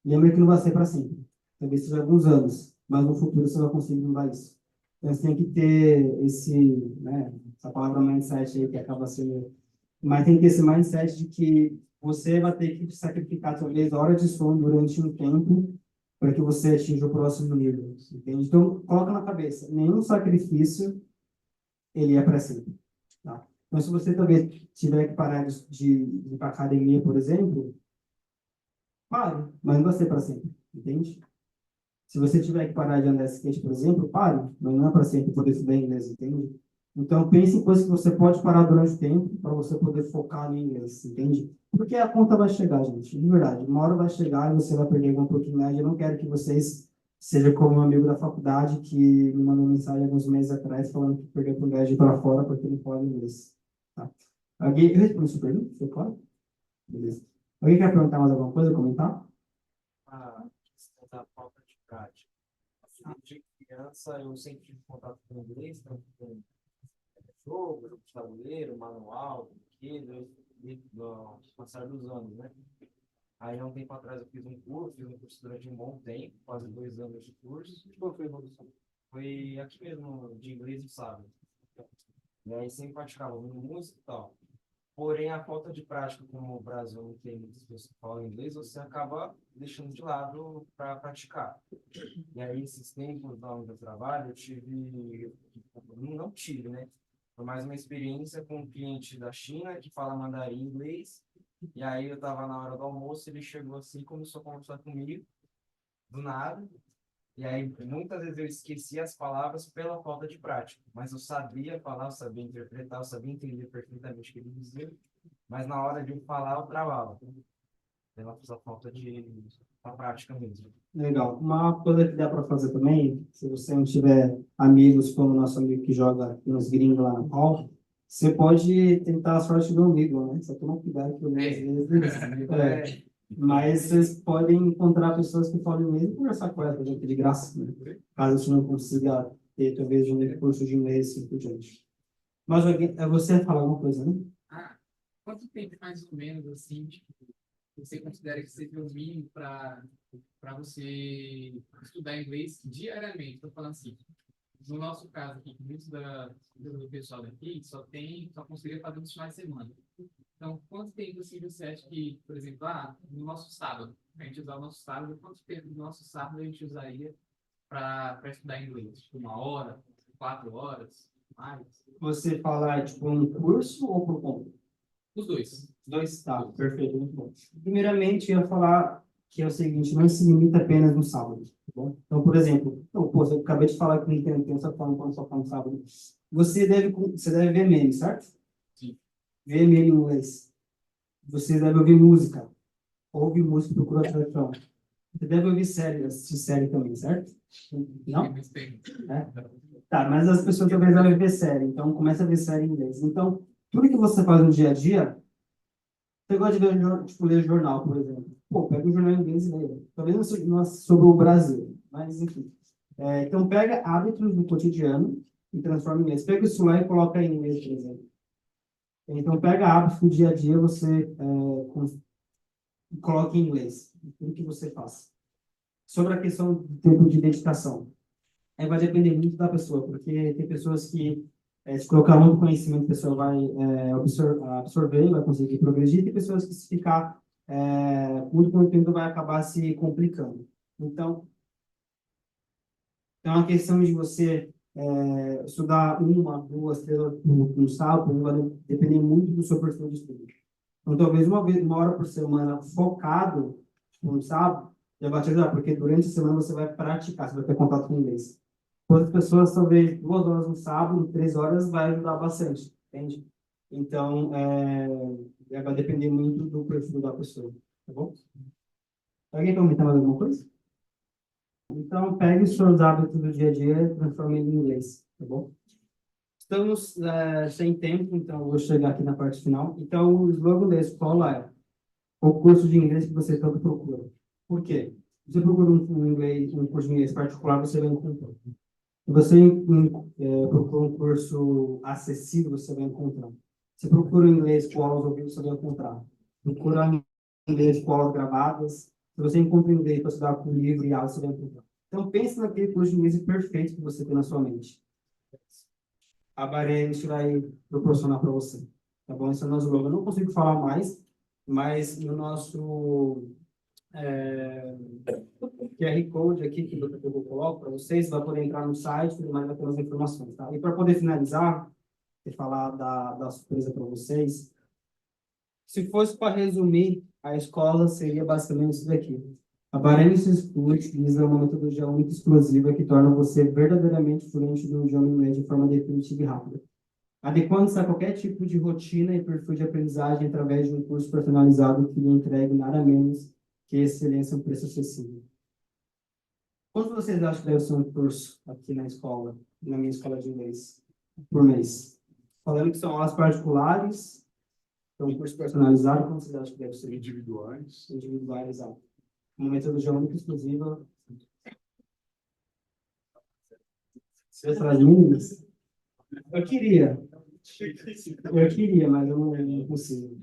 lembra que não vai ser para sempre. Talvez seja alguns anos, mas no futuro você vai conseguir mudar isso. Então, você tem que ter essa palavra mindset aí que acaba sendo... Mas tem que ter esse mindset de que você vai ter que sacrificar, talvez, horas de sono durante um tempo para que você atinja o próximo nível. Entende? Então, coloca na cabeça, nenhum sacrifício, ele é para sempre. Tá? Então, se você talvez tiver que parar de ir para academia, por exemplo, pare, mas não vai ser para sempre. Entende? Se você tiver que parar de andar de skate, por exemplo, pare, mas não é para sempre poder estudar inglês, entende? Então, pense em coisas que você pode parar durante o tempo para você poder focar no inglês, entende? Porque a conta vai chegar, gente, de verdade. Uma hora vai chegar e você vai perder alguma oportunidade. Eu não quero que vocês sejam como um amigo da faculdade que me mandou mensagem alguns meses atrás falando que perdeu a oportunidade de ir para fora porque não pode inglês. Tá? Alguém... Eu respondi sua pergunta? Foi claro? Beleza. Alguém quer perguntar mais alguma coisa, comentar? A questão da falta de prática. Desde criança, eu sempre tive contato com inglês, tanto com jogo de tabuleiro, manual, brinquedo, no passar dos anos, né? Aí, há um tempo atrás, eu fiz um curso durante um bom tempo, quase 2 anos de curso. Qual foi a evolução? Foi aqui mesmo, de inglês e sábado. E aí, sempre praticava música e tal. Porém, a falta de prática, como o Brasil não tem muitas pessoas que falam inglês, você acaba deixando de lado para praticar. E aí, esses tempos lá onde eu trabalho, não tive, né? Foi mais uma experiência com um cliente da China que fala mandarim e inglês. E aí, eu estava na hora do almoço, ele chegou assim e começou a conversar comigo, do nada. E aí, muitas vezes eu esquecia as palavras pela falta de prática. Mas eu sabia falar, eu sabia interpretar, eu sabia entender perfeitamente o que ele dizia. Mas na hora de eu falar, eu travava. Pela falta de prática mesmo. Legal. Uma coisa que dá para fazer também, se você não tiver amigos como o nosso amigo que joga nos gringos lá na Hall, você pode tentar a sorte do amigo, né? Só toma cuidado que às vezes... Mas vocês podem encontrar pessoas que falam inglês e conversar com elas, por exemplo, de graça, né? Caso você não consiga ter, talvez, um curso de inglês assim por diante. Mas você ia falar alguma coisa, né? Quanto tempo, mais ou menos, assim, tipo, você considera que seria o mínimo para você estudar inglês diariamente? Estou falando assim, no nosso caso aqui, muitos do pessoal daqui só conseguiria fazer nos finais de semana. Então, quanto tempo assim, você acha que, por exemplo, no nosso sábado, a gente usar o nosso sábado, quanto tempo do nosso sábado a gente usaria para estudar inglês? Tipo, 1 hora, 4 horas, mais? Você fala, tipo, um curso ou por conta? Os dois. Dois, tá, perfeito, muito bom. Primeiramente, eu ia falar que é o seguinte, não se limita apenas no sábado, tá bom? Então, por exemplo, eu acabei de falar que não tem tempo, só falando sábado. Você deve ver meme, certo? Sim. Ver meme em inglês. Você deve ouvir música. Ouve música, procura tradução. Você deve ouvir série, assistir série também, certo? Não? Tá, mas as pessoas talvez devem ver série, então começa a ver série em inglês. Então, tudo que você faz no dia a dia, você gosta de ver, tipo, ler jornal, por exemplo. pô, pega o jornal em inglês e leia. Talvez não sobre o Brasil, mas enfim. Então, pega hábitos do cotidiano e transforma em inglês. Pega isso lá e coloca em inglês, por exemplo. Então, pega hábitos do dia a dia, você coloca em inglês. Tudo que você faz. Sobre a questão do tempo de dedicação. Vai depender muito da pessoa, porque tem pessoas que, se colocar muito conhecimento, a pessoa vai absorver, vai conseguir progredir. Tem pessoas que, se ficar muito conteúdo, vai acabar se complicando. Então, é uma questão de você estudar 1, 2, 3 horas no sábado, vai depender muito do seu perfil de estudo. Então, talvez uma hora por semana focado no sábado, já vai te ajudar, porque durante a semana você vai praticar, você vai ter contato com inglês. Outras pessoas, talvez 2 horas no sábado, 3 horas, vai ajudar bastante, entende? Então, vai depender muito do perfil da pessoa, tá bom? Alguém quer comentar mais alguma coisa? Então, pegue os seus hábitos do dia a dia e transforme em inglês, tá bom? Estamos sem tempo, então eu vou chegar aqui na parte final. Então, o slogan da escola é o curso de inglês que você tanto procura. Por quê? Se você procura um curso de inglês particular, você vai encontrar. Se você procura um curso acessível, você vai encontrar. Se procura inglês com aulas ao vivo, você vai encontrar. Procura inglês com aulas gravadas. Se você encontra inglês para estudar com livro e aula, você vai encontrar. Então, pense naquele curso de inglês perfeito que você tem na sua mente. A Barente vai proporcionar para você. Tá bom? Esse é o nosso slogan. Eu não consigo falar mais, mas no nosso QR Code aqui, que eu coloco para vocês, vai poder entrar no site e mais aquelas informações. Tá? E para poder finalizar, e falar da surpresa para vocês, se fosse para resumir, a escola seria basicamente isso daqui. A Barenice School utiliza uma metodologia única e exclusiva que torna você verdadeiramente fluente no idioma inglês de forma definitiva e rápida, adequando-se a qualquer tipo de rotina e perfil de aprendizagem através de um curso personalizado que lhe entregue nada menos que excelência a um preço acessível. Quanto vocês acham que deve ser um curso aqui na escola, na minha escola de inglês, por mês? Falando que são aulas particulares, é um curso personalizado, como vocês acham que deve ser? Individuais. Individuais, exato. Uma metodologia única e exclusiva. Vocês trazem meninas? Eu queria, mas eu não consigo.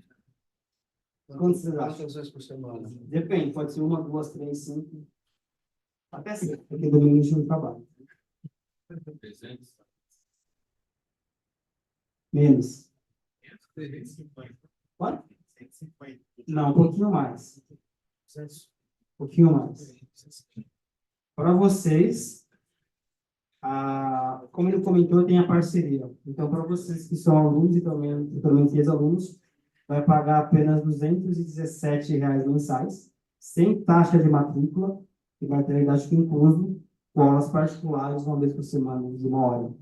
Quantas vocês acham? Quantas vezes por semana? Depende, pode ser 1, 2, 3, 5. Até 5, porque domingo a gente não trabalha. 300. Menos. 350. Quanto? 150. Não, um pouquinho mais. Um pouquinho mais. Para vocês, como ele comentou, tem a parceria. Então, para vocês que são alunos e também ex-alunos, vai pagar apenas R$ 217 mensais, sem taxa de matrícula, e vai ter idade incluso, com aulas particulares 1 vez por semana, de 1 hora.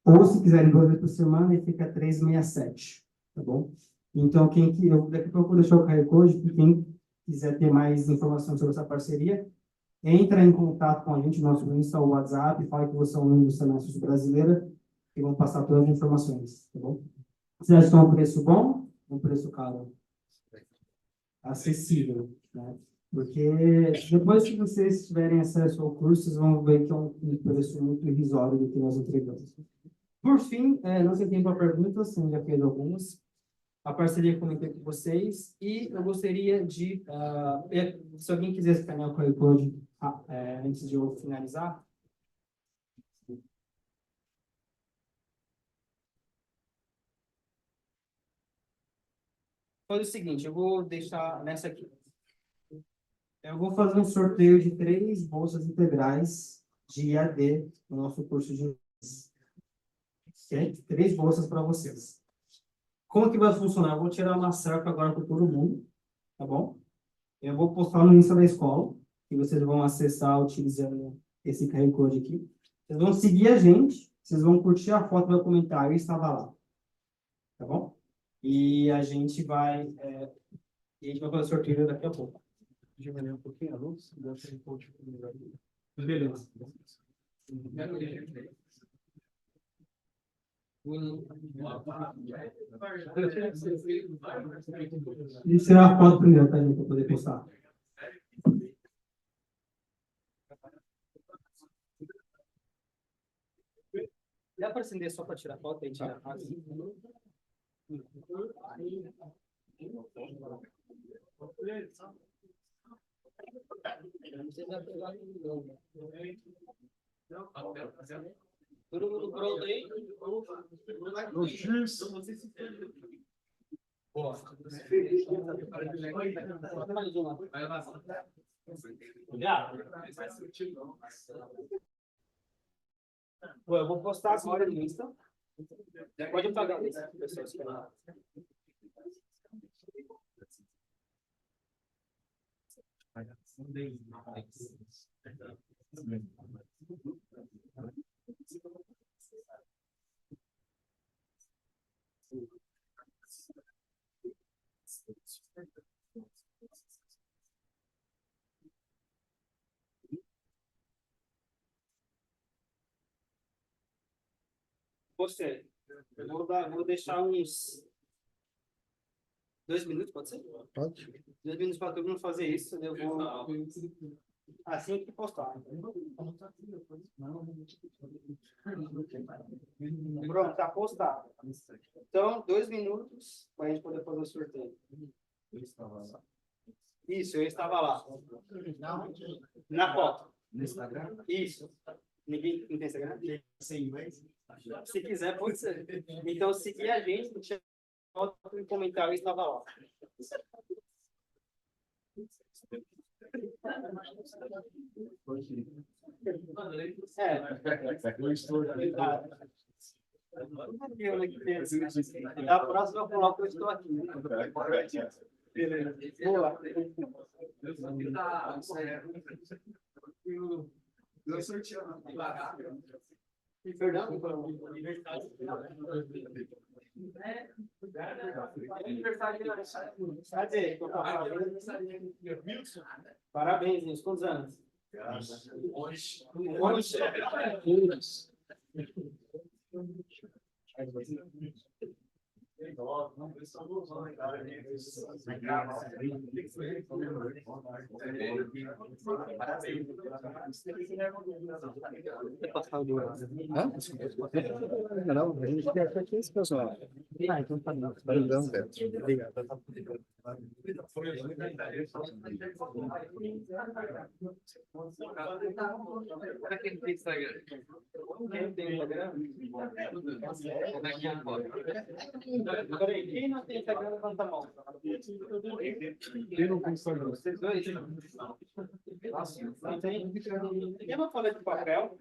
Ou, se quiserem 2 vezes por semana, ele fica R$ 367, tá bom? Então, daqui a pouco eu vou deixar o QR Code, para quem quiser ter mais informações sobre essa parceria, entra em contato com a gente no nosso Insta ou WhatsApp, fala que você é um aluno do Senai Brasileira, e vão passar todas as informações, tá bom? Vocês acham que é um preço bom ou um preço caro? Acessível, né? Porque depois que vocês tiverem acesso ao curso, vocês vão ver que é um preço muito irrisório do que nós entregamos. Por fim, não tem tempo para perguntas, você já fez algumas. A parceria que comentei com vocês, e eu gostaria de, se alguém quiser escanear o QR Code antes de eu finalizar. Faz o seguinte, eu vou deixar nessa aqui. Eu vou fazer um sorteio de 3 bolsas integrais de IAD no nosso curso de inglês. Okay? 3 bolsas para vocês. Como que vai funcionar? Eu vou tirar uma selfie agora para todo mundo, tá bom? Eu vou postar no Insta da escola, que vocês vão acessar utilizando esse QR Code aqui. Vocês vão seguir a gente, vocês vão curtir a foto, vai comentar, eu estava lá. Tá bom? E a gente vai fazer o sorteio daqui a pouco. Diminuir um pouquinho a luz, deve ser um pouco melhor. Beleza. E tirar a foto primeiro, tá, gente, para poder postar. para acender só para tirar foto e tirar assim? Todo mundo pronto aí? Boa. Mais uma. Bom, eu vou postar agora no Insta. Pode apagar isso, pessoal. Você, eu vou deixar uns 2 minutos, pode ser? Pode. 2 minutos para todo mundo fazer isso. Eu vou assim que postar. Pronto, tá postado. Então, 2 minutos para a gente poder fazer o sorteio. Isso, eu estava lá. Na foto. No Instagram? Isso. Ninguém não tem Instagram? Sem inglês? Se quiser, pode ser. Então, seguir a gente, deixa foto e comentário, eu estava lá. Eu estou aqui. Da próxima eu coloco eu estou aqui. Boa. Eu sorteando. Perdão? Cadê? Parabéns, Nilson. Quantos anos? Hoje. Não, a gente quer aqui esse pessoal. Ah, então tá bom. Perdão, Beto. Obrigado. Quem tem Instagram? Quem tem Instagram? Peraí, quem não tem Instagram, levanta a mão. Quem não tem Instagram? Vocês dois? Não tem? Tem uma folha de papel?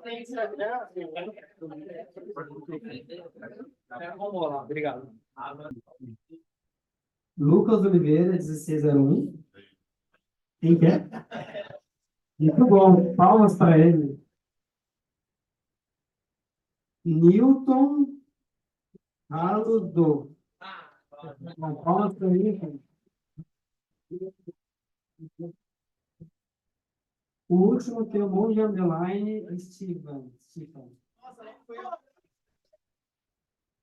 Tem Instagram. Vamos lá, obrigado. Lucas Oliveira, 1601. Quem quer? Muito bom. Palmas para ele. Newton Haludo. Bom, palmas para ele. O último tem o Monge Underline Stephen.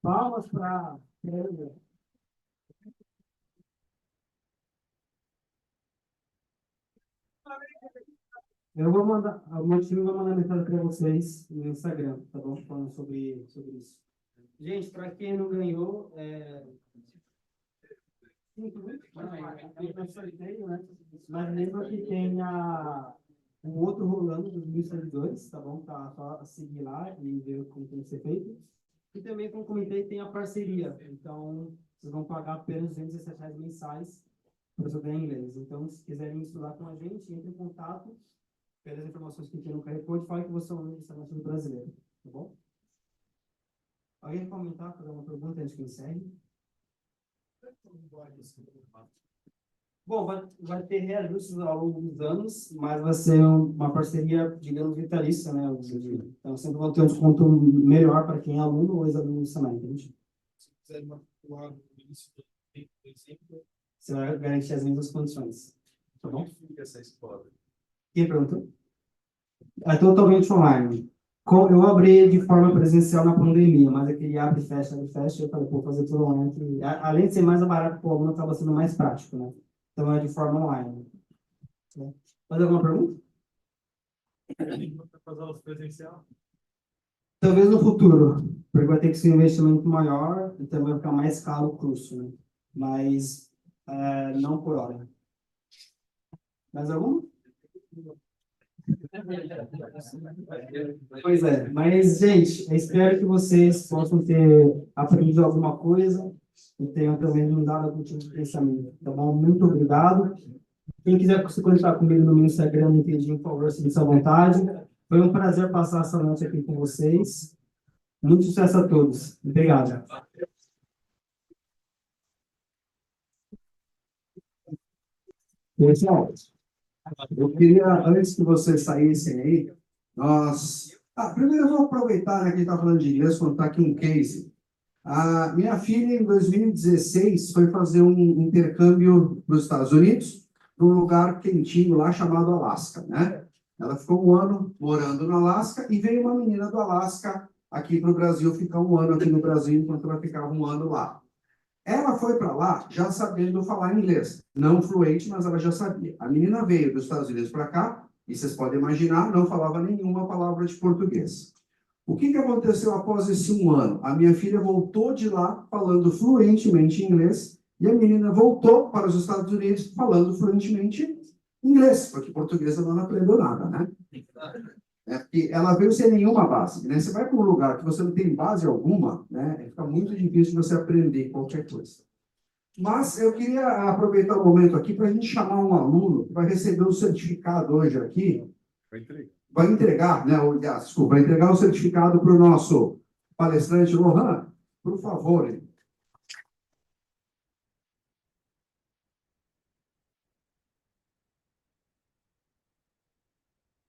Palmas para ele. Eu vou mandar, o meu time vai mandar mensagem para vocês no Instagram, tá bom? Falando sobre isso. Gente, para quem não ganhou, mas lembra que tem um outro rolando dos 1.000 seguidores, tá bom? Tá só seguir lá e ver como tem que ser feito. E também, como comentei, tem a parceria. Então, vocês vão pagar apenas R$217 mensais para estudar inglês. Então, se quiserem estudar com a gente, entre em contato pelas informações que tem no QR Code, fale que você é um internacional brasileiro, tá bom? Alguém quer comentar, fazer uma pergunta antes que encerre? Bom, vai ter reajustes ao longo dos anos, mas vai ser uma parceria, digamos, vitalícia, né? Então, sempre vão ter um desconto melhor para quem é aluno ou ex-aluno do Senai, entende? Se quiser matricular no início do tempo, por exemplo, Você vai garantir as mesmas condições, tá bom? Como fica essa escola? Quem perguntou? É totalmente online. Eu abri de forma presencial na pandemia, mas aquele abre e fecha, eu falei, pô, fazer tudo online. Além de ser mais barato para o aluno, acaba sendo mais prático, né? Então é de forma online. Né? Mais alguma pergunta? Fazer aula presencial? Talvez no futuro, porque vai ter que ser um investimento maior, então vai ficar mais caro o curso, né? Mas não por hora. Mais algum? Pois é, mas, gente, eu espero que vocês possam ter aprendido alguma coisa e tenham também mudado algum tipo de pensamento, tá bom? Muito obrigado. Quem quiser se conectar comigo no meu Instagram, no LinkedIn, por favor, sinta-se à vontade. Foi um prazer passar essa noite aqui com vocês. Muito sucesso a todos. Obrigado. Pessoal, eu queria, antes que vocês saíssem aí, primeiro eu vou aproveitar, né, que a gente está falando de inglês, contar aqui um case. A minha filha, em 2016, foi fazer um intercâmbio nos Estados Unidos, num lugar quentinho lá chamado Alasca, né? Ela ficou um ano morando no Alasca e veio uma menina do Alasca aqui para o Brasil, ficar um ano aqui no Brasil, enquanto ela ficava um ano lá. Ela foi para lá já sabendo falar inglês, não fluente, mas ela já sabia. A menina veio dos Estados Unidos para cá, e vocês podem imaginar, não falava nenhuma palavra de português. O que aconteceu após esse um ano? A minha filha voltou de lá falando fluentemente inglês, e a menina voltou para os Estados Unidos falando fluentemente inglês, porque português ela não aprendeu nada, né? Porque ela veio sem nenhuma base, né? Você vai para um lugar que você não tem base alguma, né? Fica muito difícil você aprender qualquer coisa. Mas eu queria aproveitar o momento aqui para a gente chamar um aluno que vai receber o certificado hoje aqui. Vai entregar, né? Desculpa, vai entregar o certificado para o nosso palestrante Lohan. Por favor.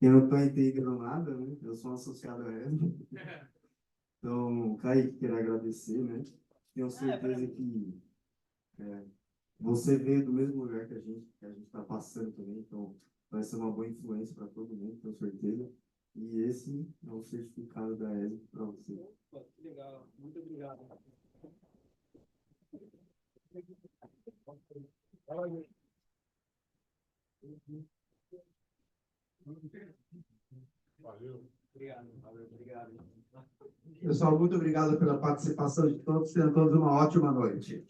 Eu não estou entendendo nada, né? Eu sou um associado a ela. Então, Kaique, quero agradecer, né? Tenho certeza que você veio do mesmo lugar que a gente está passando também, então vai ser uma boa influência para todo mundo, tenho certeza. E esse é o certificado da ESB para você. Que legal, muito obrigado. Valeu. Obrigado. Pessoal, muito obrigado pela participação de todos. Tenham todos uma ótima noite.